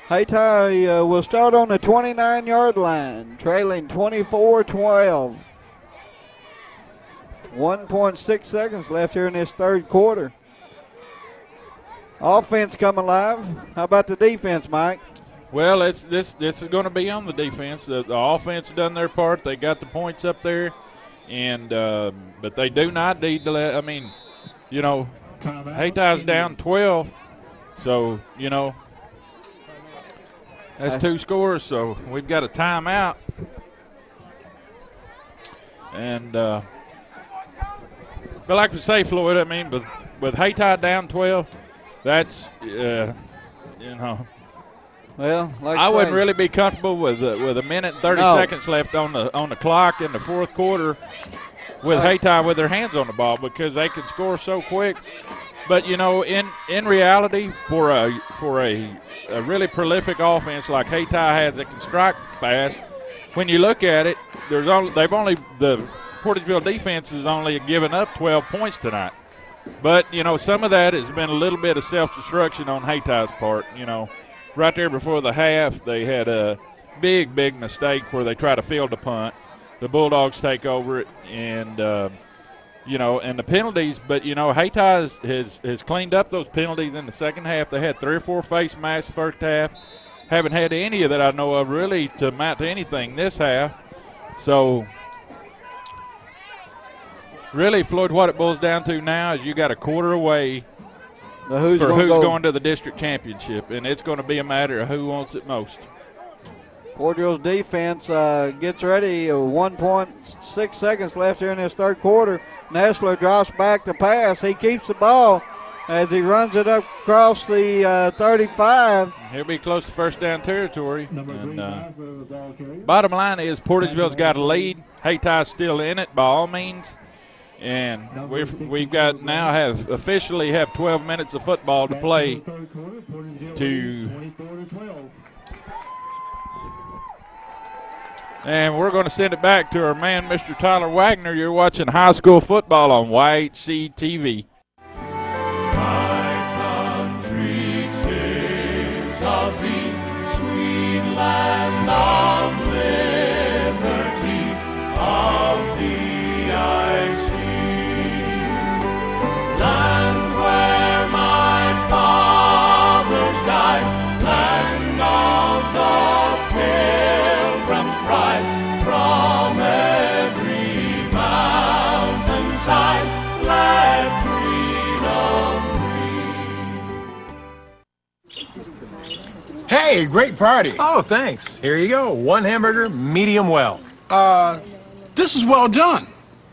Hayti will start on the 29-yard line, trailing 24-12. 1.6 seconds left here in this third quarter. Offense come alive. How about the defense, Mike? Well, this is going to be on the defense. The offense done their part. They got the points up there, and but they do not need to let. I mean, you know, Hayti's down 12, so you know that's 2 scores. So we've got a timeout, and but like we say, Floyd. I mean, with Hayti down 12, that's you know. Well, like I wouldn't really be comfortable with a minute and 30 seconds left on the clock in the fourth quarter with Hayti with their hands on the ball, because they can score so quick. But you know, in reality, for a really prolific offense like Hayti has that can strike fast, when you look at it, the Portageville defense has only given up 12 points tonight. But you know, some of that has been a little bit of self-destruction on Hayti's part. You know. Right there before the half, they had a big mistake where they try to field a punt. The Bulldogs take over it, and you know, and the penalties. But you know, Hayti has cleaned up those penalties in the second half. They had 3 or 4 face masks first half. Haven't had any that I know of really to amount to anything this half. So really, Floyd, what it boils down to now is you got a quarter away. Who's going to the district championship, and it's going to be a matter of who wants it most. Portageville's defense gets ready. 1.6 seconds left here in this third quarter. Nestler drops back to pass. He keeps the ball as he runs it up across the 35. He'll be close to first down territory. And, bottom line is Portageville's got a lead. Hayti's still in it by all means. And we've got now officially have 12 minutes of football to play and we're going to send it back to our man, Mr. Tyler Wagner. You're watching high school football on YHC TV. My country takes of thee, sweet land of liberty, of thee I sing. Land where my fathers died, land of the pilgrim's pride, from every mountainside, let freedom ring. Hey, great party. Oh, thanks. Here you go. 1 hamburger, medium well. This is well done.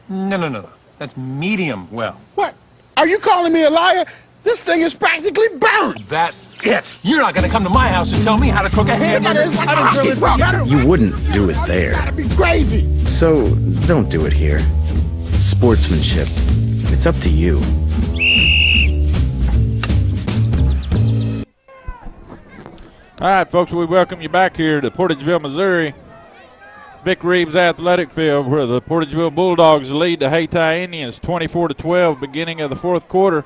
No. That's medium well. What? Are you calling me a liar? This thing is practically burned. That's it. You're not going to come to my house and tell me how to cook a hamburger. You wouldn't do it there. You gotta be crazy. So don't do it here. Sportsmanship. It's up to you. All right, folks, we welcome you back here to Portageville, Missouri. Vic Reeves Athletic Field, where the Portageville Bulldogs lead the Hayti Indians 24-12, beginning of the fourth quarter.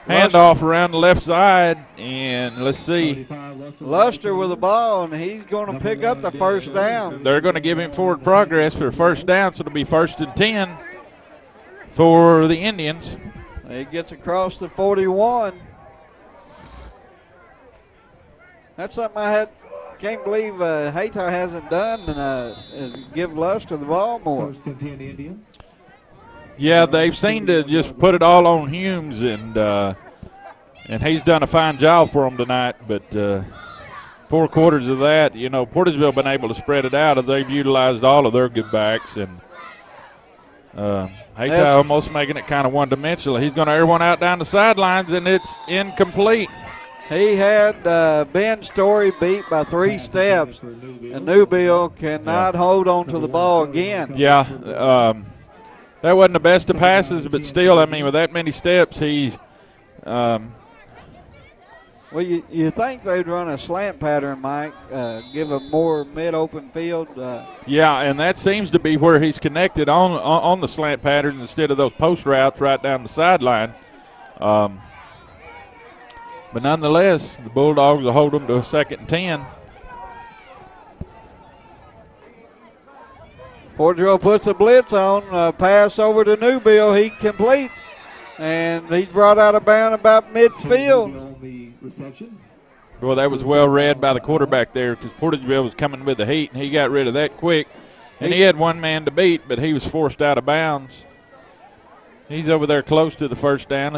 Handoff around the left side, and let's see. Luster with the ball, and he's going to pick up the first down. They're going to give him forward progress for first down, so it'll be 1st and 10 for the Indians. He gets across the 41. That's something can't believe Hayti hasn't done, is give Luster the ball more. Yeah, they've seemed to just put it all on Humes, and he's done a fine job for them tonight. But 4 quarters of that, you know, Portageville been able to spread it out as they've utilized all of their good backs, and Hayti almost making it kind of one-dimensional. He's going to air one out down the sidelines, and it's incomplete. He had Ben Story beat by 3 steps, and Newbill cannot hold on to the ball again. Yeah, that wasn't the best of passes, but still, I mean, with that many steps, he well, you think they'd run a slant pattern, Mike, give a more mid-open field. Yeah, and that seems to be where he's connected on the slant pattern instead of those post routes right down the sideline. But nonetheless, the Bulldogs will hold them to a 2nd and 10. Portageville puts a blitz on, pass over to Newbill. He completes. And he's brought out of bounds about midfield. Well, that was well read by the quarterback there because Portageville was coming with the heat, and he got rid of that quick. And he had one man to beat, but he was forced out of bounds. He's over there close to the first down.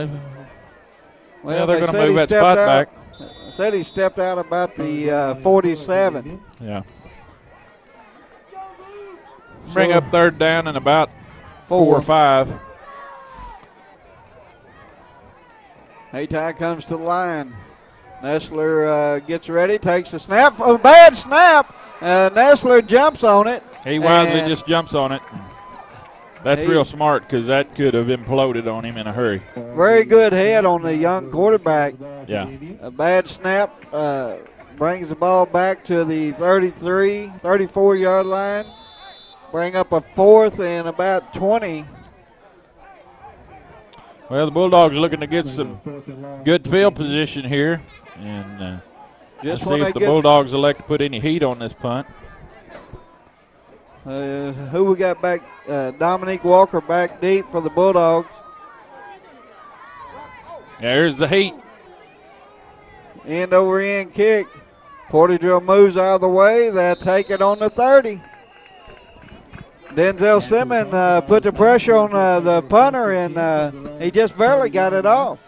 Well, they're going to move that spot back. Said he stepped out about the 47. Yeah. Bring up third down and about 4 or 5. Hayti comes to the line. Nestler gets ready, takes a snap. A bad snap. Nestler jumps on it. He wisely just jumps on it. That's real smart because that could have imploded on him in a hurry. Very good head on the young quarterback. Yeah. A bad snap brings the ball back to the 33, 34-yard line. Bring up a 4th and about 20. Well, the Bulldogs are looking to get some good field position here. And Just see if the Bulldogs elect to put any heat on this punt. Who we got back? Dominique Walker back deep for the Bulldogs. There's the heat. End over end kick. Portageville moves out of the way. They'll take it on the 30. Denzel Simmons put the pressure on the punter, and he just barely got it off.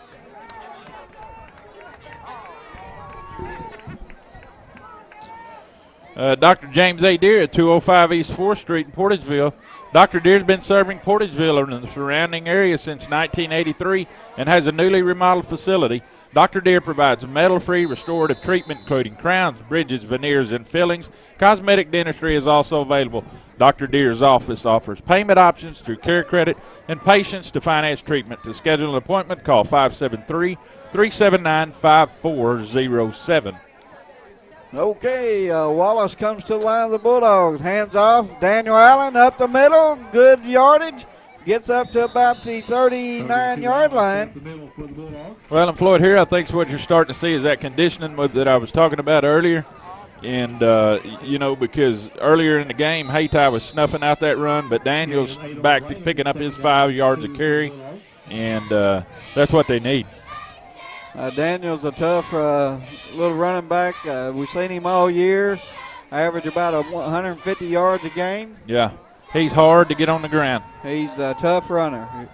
Dr. James A. Deere at 205 East 4th Street in Portageville. Dr. Deere's been serving Portageville and the surrounding area since 1983 and has a newly remodeled facility. Dr. Deere provides metal-free restorative treatment including crowns, bridges, veneers, and fillings. Cosmetic dentistry is also available. Dr. Deere's office offers payment options through Care Credit and patients to finance treatment. To schedule an appointment, call 573-379-5407. Okay, Wallace comes to the line of the Bulldogs. Hands off. Daniel Allen up the middle. Good yardage. Gets up to about the 39-yard line. Well, and Floyd, here I think what you're starting to see is that conditioning that I was talking about earlier. And, you know, because earlier in the game, Hayti was snuffing out that run, but Daniel's back to picking up his 5 yards of carry, and that's what they need. Daniel's a tough little running back. We've seen him all year, average about 150 yards a game. Yeah, he's hard to get on the ground. He's a tough runner.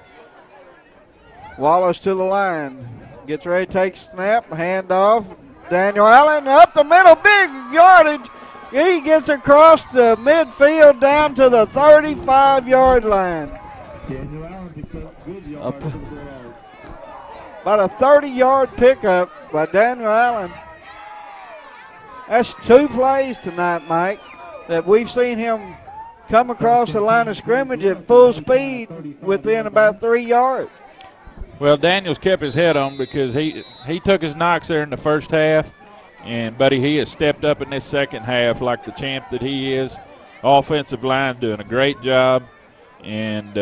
Wallace to the line. Gets ready, takes snap, hand off. Daniel Allen up the middle, big yardage. He gets across the midfield down to the 35-yard line. Daniel Allen picked up good yards for the Bulldogs. About a 30-yard pickup by Daniel Allen. That's 2 plays tonight, Mike, that we've seen him come across the line of scrimmage at full speed within about 3 yards. Well, Daniels kept his head on because he took his knocks there in the first half, and buddy, he has stepped up in this second half like the champ that he is. Offensive line doing a great job, and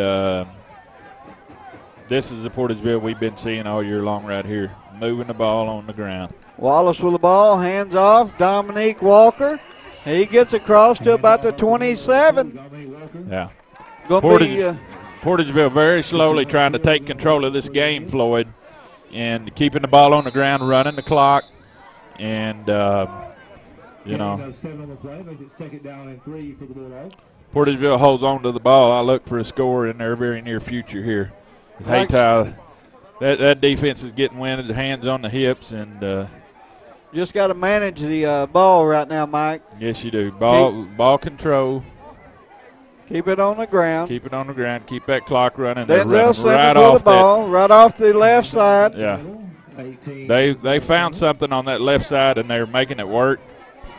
this is the Portageville we've been seeing all year long right here, moving the ball on the ground. Wallace with the ball, hands off, Dominique Walker. He gets across to about the 27. Yeah. Portageville very slowly trying to take control of this game, Floyd, and keeping the ball on the ground, running the clock, and, you know. 7 on the play, make it 2nd down and 3 for the Bulldogs. Portageville holds on to the ball. I look for a score in their very near future here. Hayti, that defense is getting winded, hands on the hips, and just got to manage the ball right now, Mike. Yes, you do. Ball control. Keep it on the ground. Keep it on the ground. Keep that clock running. Denzel Simmons right off the ball, right off the left side. Yeah. They found something on that left side, and they're making it work.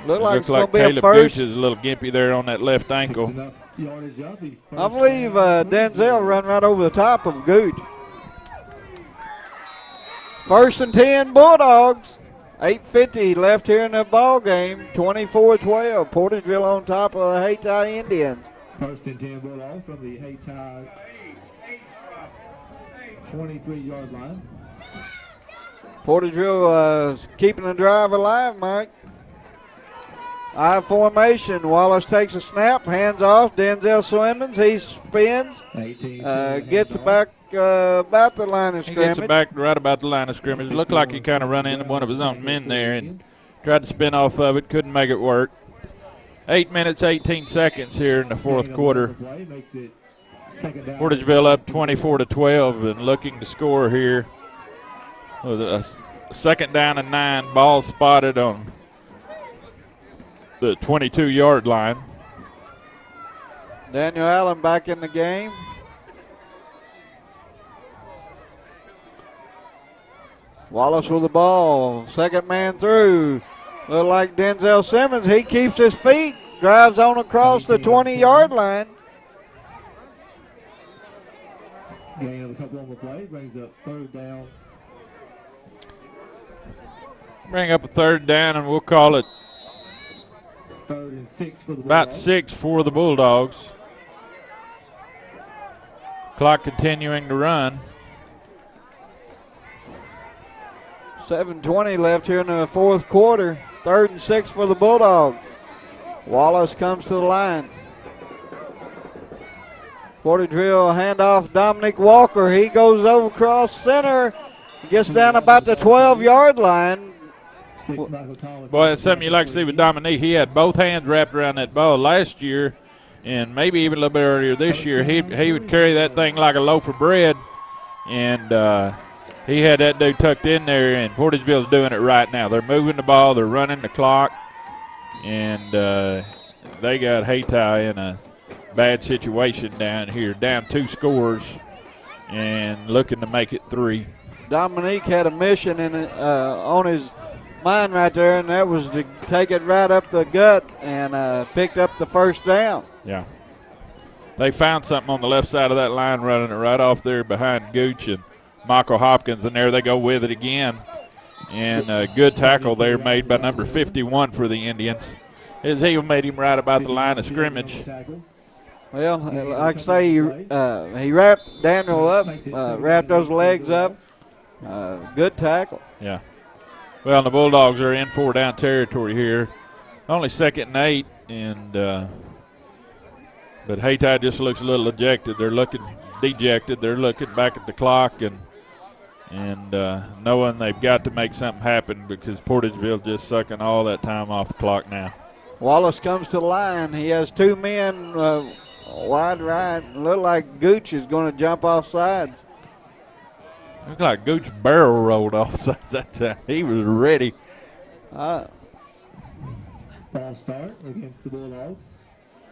Looks like Caleb Gooch is a little gimpy there on that left ankle. I believe Denzel run right over the top of Gooch. 1st and 10 Bulldogs. 8:50 left here in the ball game. 24-12. Portageville on top of the Hayti Indians. 1st and 10 Bulldogs from the Hayti 23-yard line. Portageville is keeping the drive alive, Mike. I formation. Wallace takes a snap, hands off. Denzel Simmons, he spins, gets it back about the line of He scrimmage. gets it back right about the line of scrimmage. It looked like he kind of run into one of his own men there and tried to spin off of it. Couldn't make it work. 8 minutes, 18 seconds here in the fourth quarter. Portageville up 24-12 and looking to score here with a second down and 9. Ball spotted on the 22-yard line. Daniel Allen back in the game. Wallace with the ball. Second man through. Look like Denzel Simmons. He keeps his feet. Drives on across the 20-yard line. Gain of a couple on the play. Brings up third down. Bring up a third down, and we'll call it 3rd and 6 for the Bulldogs. about 6 for the Bulldogs. Clock continuing to run. 7:20 left here in the fourth quarter. 3rd and 6 for the Bulldogs. Wallace comes to the line. Portageville handoff Dominic Walker. He goes over across center. Gets down about the 12-yard line. Boy, that's something you like to see with Dominique. He had both hands wrapped around that ball last year, and maybe even a little bit earlier this year. He would carry that thing like a loaf of bread, and he had that dude tucked in there, and Portageville's doing it right now. They're moving the ball. They're running the clock, and they got Hayti in a bad situation down here, down 2 scores and looking to make it 3. Dominique had a mission on his mind right there, and that was to take it right up the gut and picked up the first down. Yeah. They found something on the left side of that line, running it right off there behind Gooch and Michael Hopkins, and there they go with it again. And a good tackle there made by number 51 for the Indians. His heel made him right about the line of scrimmage. Well, like I say, he wrapped Daniel up, wrapped those legs up. Good tackle. Yeah. Well, the Bulldogs are in 4-down territory here. Only 2nd and 8, and but Hayti just looks a little ejected. They're looking dejected. They're looking back at the clock and knowing they've got to make something happen because Portageville just sucking all that time off the clock now. Wallace comes to the line. He has 2 men wide right. Look like Gooch is going to jump off sides. Looks like Gooch barrel rolled off sides that time. He was ready. Ball start against the Bulldogs.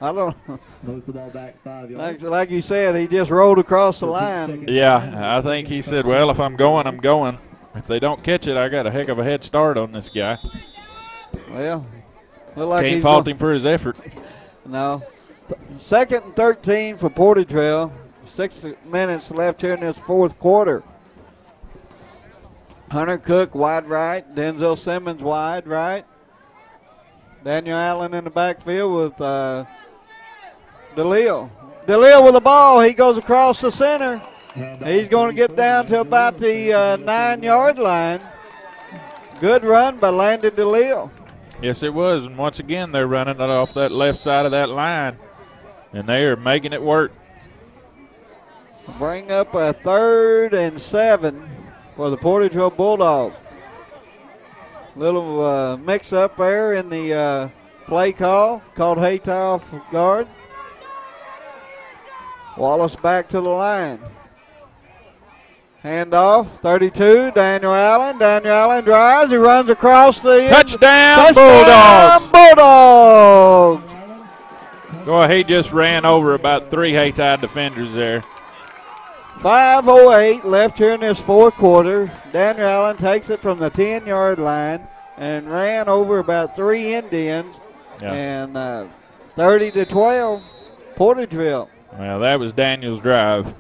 I don't Moves the ball back 5 yards. like you said, he just rolled across the line. Yeah, I think he said, well, if I'm going, I'm going. If they don't catch it, I got a heck of a head start on this guy. Well, look like can't he's fault him for his effort. No. 2nd and 13 for Portageville. 6 minutes left here in this fourth quarter. Hunter Cook wide right. Denzel Simmons wide right. Daniel Allen in the backfield with DeLille. DeLille with the ball. He goes across the center. He's going to get down to about the 9-yard line. Good run by Landon DeLille. Yes, it was. And once again, they're running it off that left side of that line. And they are making it work. Bring up a 3rd and 7 for the Portageville Bulldogs. Little mix-up there in the play call. Called Hayti off guard. Wallace back to the line. Handoff, 32, Daniel Allen. Daniel Allen drives. He runs across the touchdown, Bulldogs. Bulldogs. Boy, he just ran over about 3 Hayti defenders there. 5:08 left here in this fourth quarter. Daniel Allen takes it from the 10-yard line and ran over about 3 Indians. Yeah. And 30-12, Portageville. Well, that was Daniel's drive.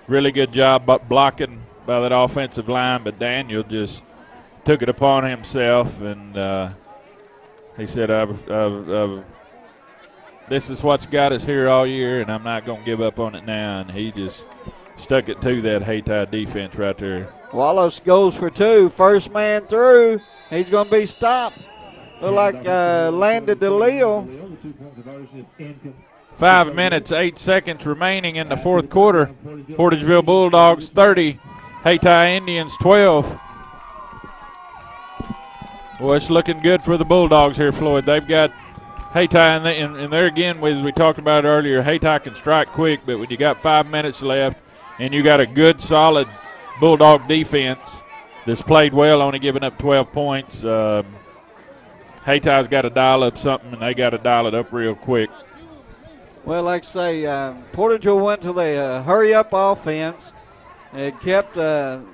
Really good job blocking by that offensive line, but Daniel just took it upon himself, and he said, this is what's got us here all year, and I'm not going to give up on it now. And he just stuck it to that Hayti defense right there. Wallace goes for 2. First man through. He's going to be stopped. Look like landed to Leo. 5 minutes, 8 seconds remaining in the fourth quarter. Portageville Bulldogs 30, Hayti Indians 12. Well, it's looking good for the Bulldogs here, Floyd. They've got Hayti, and there again, as we talked about earlier, Hayti can strike quick, but when you got 5 minutes left and you got a good, solid Bulldog defense that's played well, only giving up 12 points, Hayti's got to dial up something, and they got to dial it up real quick. Well, like I say, Portageville went to the hurry-up offense. It kept Hayti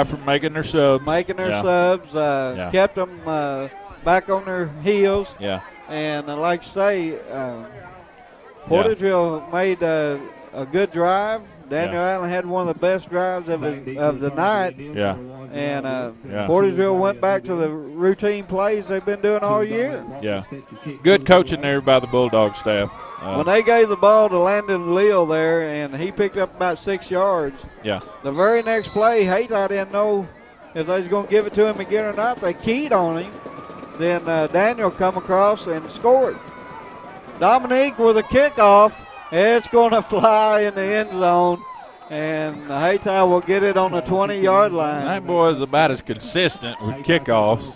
from making their subs. Kept them back on their heels. Yeah. And like I say, Portageville made a good drive. Daniel Allen had one of the best drives of the night. Yeah. And Portageville went back to the routine plays they've been doing all year. Yeah. Good coaching there by the Bulldog staff. When they gave the ball to Landon Leal there, and he picked up about 6 yards. Yeah. The very next play, Hayti didn't know if they was going to give it to him again or not. They keyed on him. Then Daniel come across and scored. Dominique with a kickoff. It's going to fly in the end zone, and Hayti will get it on the 20-yard line. That boy is about as consistent with kickoffs,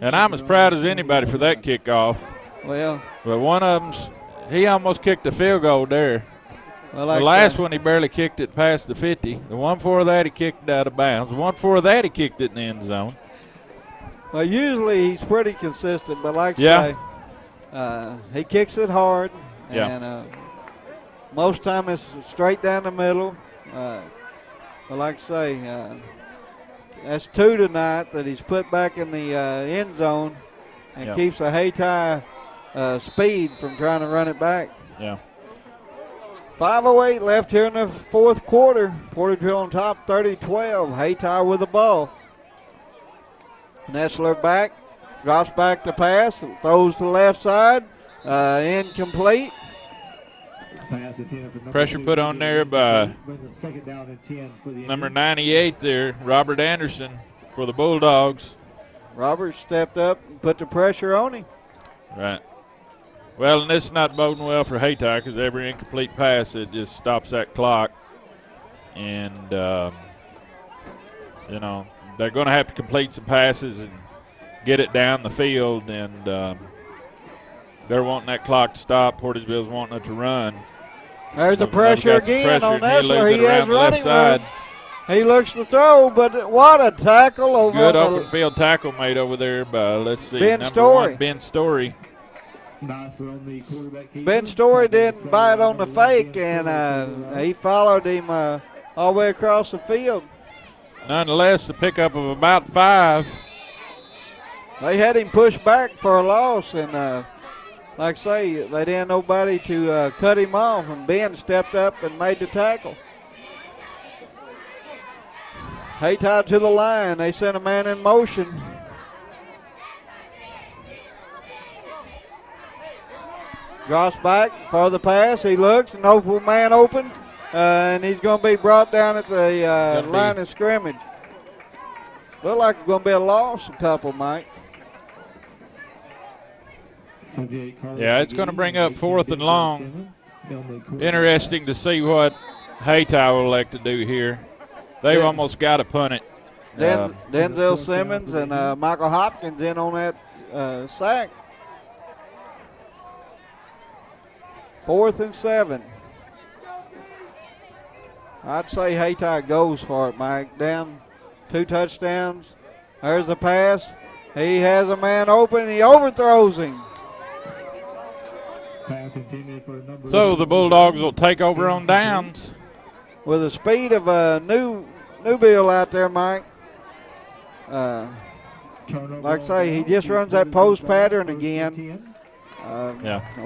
and I'm as proud as anybody for that kickoff. Well, but one of them's, he almost kicked a field goal there. Well, like the last one, he barely kicked it past the 50. The one before that, he kicked it out of bounds. The one before that, he kicked it in the end zone. Well, usually he's pretty consistent, but like I say, he kicks it hard, and most time it's straight down the middle. But like I say, that's 2 tonight that he's put back in the end zone and keeps the Hayti speed from trying to run it back. Yeah. 5:08 left here in the fourth quarter. Portageville on top, 30-12. Hayti with the ball. Nestler back, drops back to pass, throws to the left side, incomplete. Pressure put on there by number 98 there, Robert Anderson for the Bulldogs. Robert stepped up and put the pressure on him. Right. Well, and this is not boding well for Hayti because every incomplete pass, it just stops that clock. And, they're going to have to complete some passes and get it down the field. And they're wanting that clock to stop. Portageville's wanting it to run. There's the pressure again on Nestler. He has running room. He looks to throw, but what a tackle over. Good open field tackle made over there by, let's see, Ben number Story. 1, Ben Story. Ben Story didn't bite on the fake, and he followed him all the way across the field. Nonetheless, a pickup of about 5. They had him pushed back for a loss, and like I say, they didn't have nobody to cut him off, and Ben stepped up and made the tackle. Hayti to the line. They sent a man in motion. Drops back for the pass. He looks, an open man open, and he's going to be brought down at the line of scrimmage. Look like it's going to be a loss, a couple, Mike. Yeah, it's going to bring up 4th and long. Interesting to see what Hayti will elect to do here. They've almost got to punt it. Denzel Simmons and Michael Hopkins in on that sack. 4th and 7. I'd say Hayti goes for it, Mike. Down 2 touchdowns. There's the pass. He has a man open. He overthrows him. So the Bulldogs will take over on downs. With the speed of Newbill out there, Mike. Like I say, he just runs that post pattern again.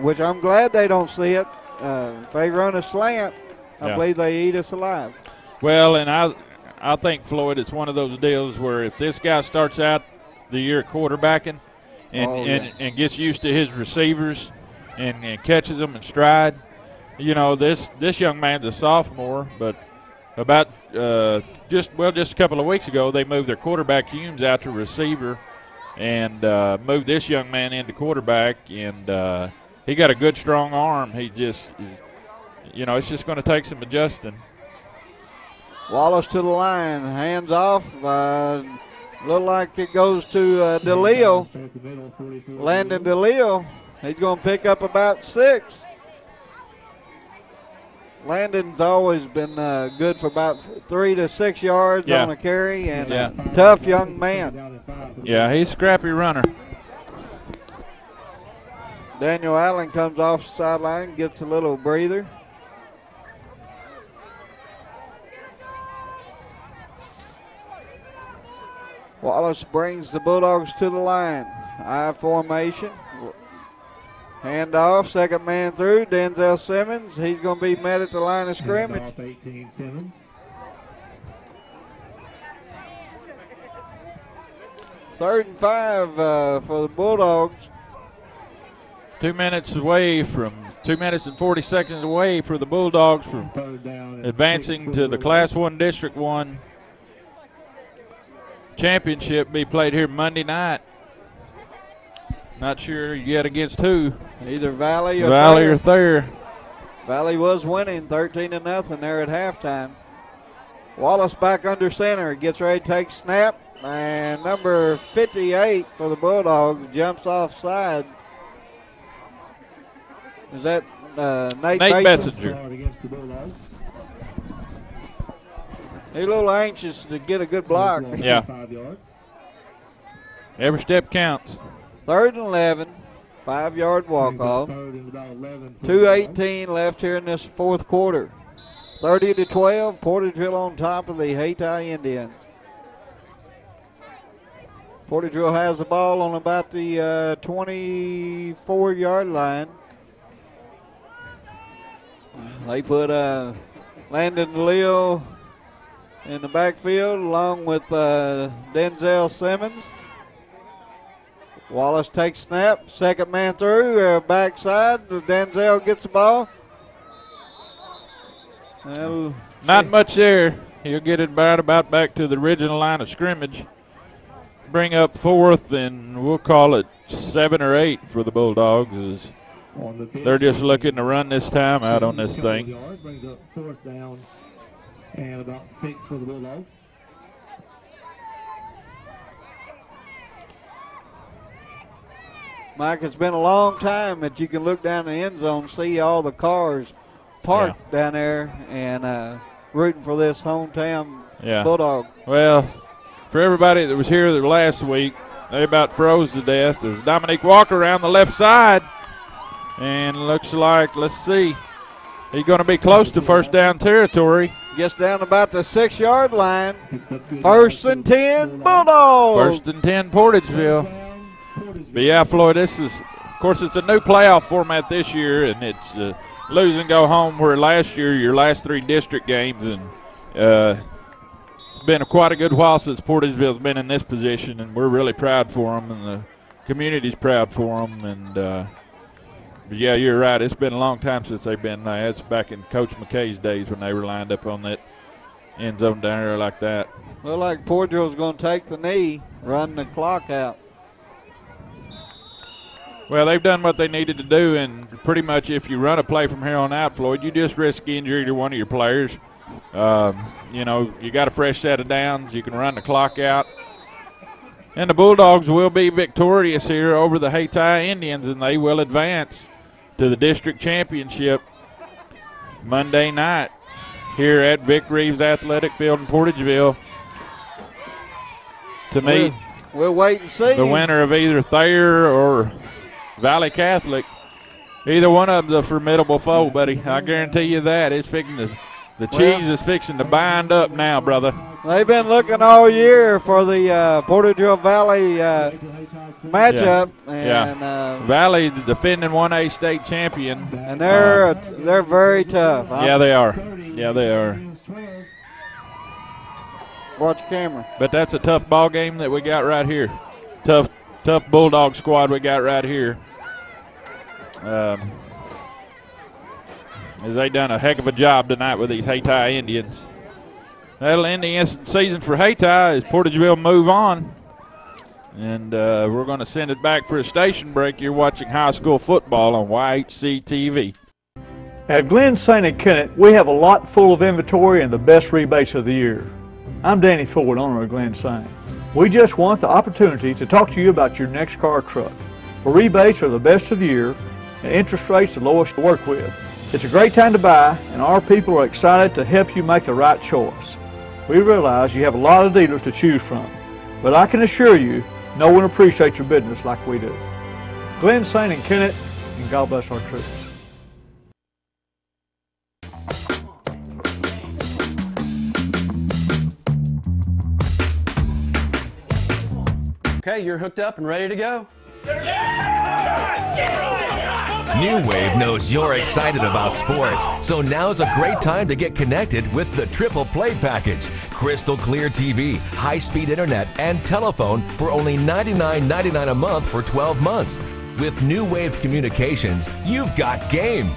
Which I'm glad they don't see it. If they run a slant, I believe they eat us alive. Well, and I think, Floyd, it's one of those deals where if this guy starts out the year quarterbacking and gets used to his receivers and catches them in stride, this young man's a sophomore, but about just a couple of weeks ago they moved their quarterback Humes out to receiver, and moved this young man into quarterback, and he got a good, strong arm. He just, you know, it's just going to take some adjusting. Wallace to the line, hands off. Look like it goes to DeLeo. Landon DeLeo. He's going to pick up about 6. Landon's always been good for about 3 to 6 yards on a carry, and a tough young man. Yeah, he's a scrappy runner. Daniel Allen comes off the sideline, gets a little breather. Wallace brings the Bulldogs to the line. I formation. Hand off, second man through, Denzel Simmons. He's going to be met at the line of scrimmage. Off 18, Simmons. Third and 5 for the Bulldogs. 2 minutes and 40 seconds away for the Bulldogs from advancing to the Class 1 District 1 championship. Be played here Monday night. Not sure yet against who. Either Valley or Thayer. Valley was winning 13-0 there at halftime. Wallace back under center, gets ready to take snap, and number 58 for the Bulldogs jumps offside. Is that Nate Messenger? He's a little anxious to get a good block. Yeah. Every step counts. 3rd and 11, 5-yard walk-off. 2:18 left here in this fourth quarter. 30-12, Portageville on top of the Hayti Indians. Portageville has the ball on about the 24-yard line. They put Landon DeLeo in the backfield along with Denzel Simmons. Wallace takes snap, second man through, backside. Denzel gets the ball. Not much there. He'll get it about back to the original line of scrimmage. Bring up 4th, and we'll call it 7 or 8 for the Bulldogs. They're just looking to run this time out on this thing. Brings up 4th down and about 6 for the Bulldogs. Mike, it's been a long time that you can look down the end zone, see all the cars parked down there, and rooting for this hometown Bulldog. Well, for everybody that was here last week, they about froze to death. There's Dominique Walker around the left side, and looks like, let's see, he's going to be close to first down territory. Gets down about the 6-yard line. 1st and 10, Bulldogs. 1st and 10, Portageville. But yeah, Floyd, this is, of course, it's a new playoff format this year, and it's lose and go home, where last year your last 3 district games, and it's been quite a good while since Portageville's been in this position, and we're really proud for them, and the community's proud for them. And but yeah, you're right. It's been a long time since they've been. It's back in Coach McKay's days when they were lined up on that end zone down there like that. Look like Portageville's going to take the knee, run the clock out. Well, they've done what they needed to do, and pretty much if you run a play from here on out, Floyd, you just risk injury to one of your players. You know, you got a fresh set of downs. You can run the clock out. And the Bulldogs will be victorious here over the Hayti Indians, and they will advance to the district championship Monday night here at Vic Reeves Athletic Field in Portageville to meet we'll wait and see the winner of either Thayer or Valley Catholic. Either one of them's a formidable foe, buddy. I guarantee you that. It's fixing to, the cheese is fixing to bind up now, brother. They've been looking all year for the Portageville Valley matchup. Yeah. And Valley, the defending 1A state champion. And they're very tough. Yeah, they are. Yeah, they are. Watch the camera. But that's a tough ball game that we got right here. Tough Bulldog squad we got right here. As they done a heck of a job tonight with these Hayti Indians. That'll end the season for Hayti as Portageville move on. And we're going to send it back for a station break. You're watching high school football on YHC TV. At Glen St. and Kennett, we have a lot full of inventory and the best rebates of the year. I'm Danny Ford, owner of Glen St. We just want the opportunity to talk to you about your next car or truck. For rebates are the best of the year and interest rates the lowest to work with. It's a great time to buy, and our people are excited to help you make the right choice. We realize you have a lot of dealers to choose from, but I can assure you no one appreciates your business like we do. Glen St. and Kennett, and God bless our troops. Okay, you're hooked up and ready to go. New Wave knows you're excited about sports, so now's a great time to get connected with the Triple Play Package. Crystal clear TV, high-speed internet, and telephone for only $99.99 a month for 12 months. With New Wave Communications, you've got game.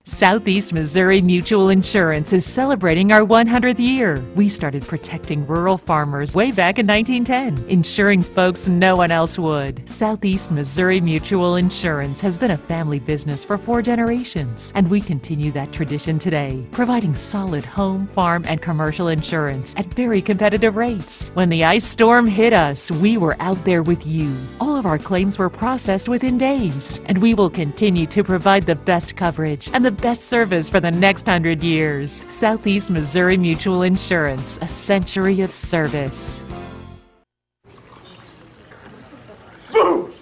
Southeast Missouri Mutual Insurance is celebrating our 100th year. We started protecting rural farmers way back in 1910, ensuring folks no one else would. Southeast Missouri Mutual Insurance has been a family business for 4 generations, and we continue that tradition today, providing solid home, farm, and commercial insurance at very competitive rates. When the ice storm hit us, we were out there with you. All of our claims were processed within days, and we will continue to provide the best coverage and the best service for the next 100 years. Southeast Missouri Mutual Insurance, a century of service. Boom!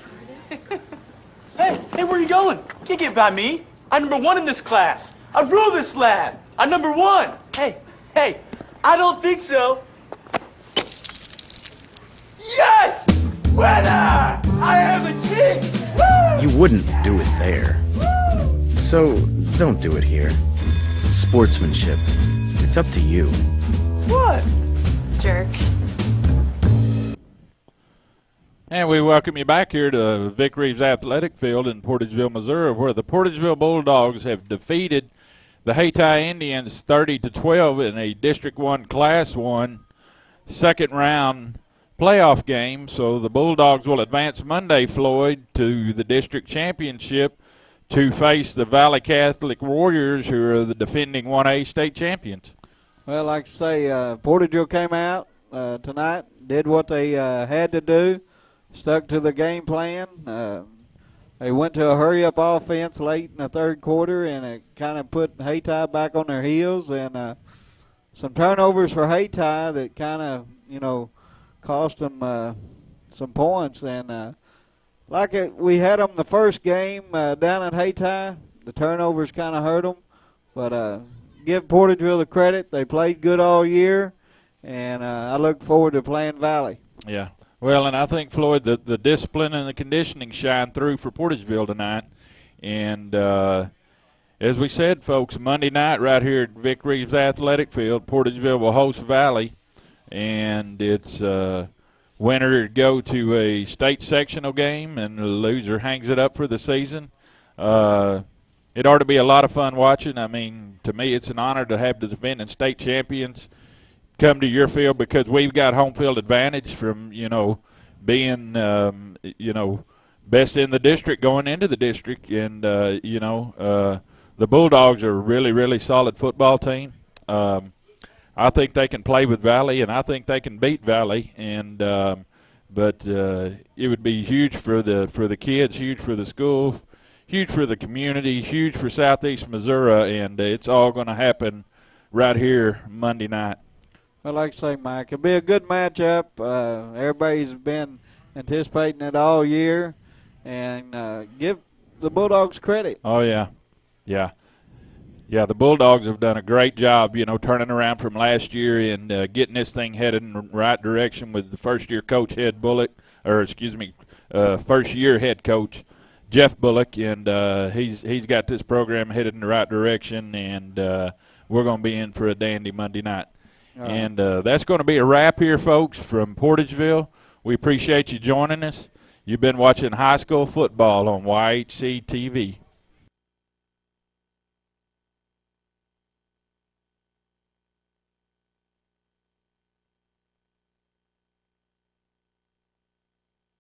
Hey, where are you going? Can't get by me. I'm #1 in this class. I rule this lab. I'm #1. Hey, I don't think so. Yes! Winner! I am a king! Woo! You wouldn't do it there. So, don't do it here. Sportsmanship. It's up to you. What? Jerk. And we welcome you back here to Vic Reeves Athletic Field in Portageville, Missouri, where the Portageville Bulldogs have defeated the Hayti Indians 30-12 in a District 1 Class 1 second round playoff game. So the Bulldogs will advance Monday, Floyd, to the district championship to face the Valley Catholic Warriors, who are the defending 1A state champions. Well, like I say, Portageville came out tonight, did what they had to do, stuck to the game plan. They went to a hurry-up offense late in the third quarter, and it kind of put Hayti back on their heels. And some turnovers for Hayti that kind of, cost them some points. And we had them the first game down at Hayti, the turnovers kind of hurt them. But give Portageville the credit. They played good all year, and I look forward to playing Valley. Yeah. Well, and I think, Floyd, the discipline and the conditioning shine through for Portageville tonight. And as we said, folks, Monday night right here at Vic Reeves Athletic Field, Portageville will host Valley. And it's winner go to a state sectional game, and the loser hangs it up for the season. It ought to be a lot of fun watching. I mean, to me, it's an honor to have the defending state champions come to your field, because we've got home field advantage from, being, best in the district going into the district. And, the Bulldogs are a really, really solid football team. I think they can play with Valley, and I think they can beat Valley. And but it would be huge for the kids, huge for the school, huge for the community, huge for Southeast Missouri, and it's all going to happen right here Monday night. Well, like I say, Mike, it'll be a good matchup. Everybody's been anticipating it all year, and give the Bulldogs credit. Oh, yeah. Yeah, the Bulldogs have done a great job, turning around from last year and getting this thing headed in the right direction with the first-year coach, first-year head coach, Jeff Bullock, and he's got this program headed in the right direction, and we're going to be in for a dandy Monday night. And that's going to be a wrap here, folks, from Portageville. We appreciate you joining us. You've been watching high school football on YHC TV.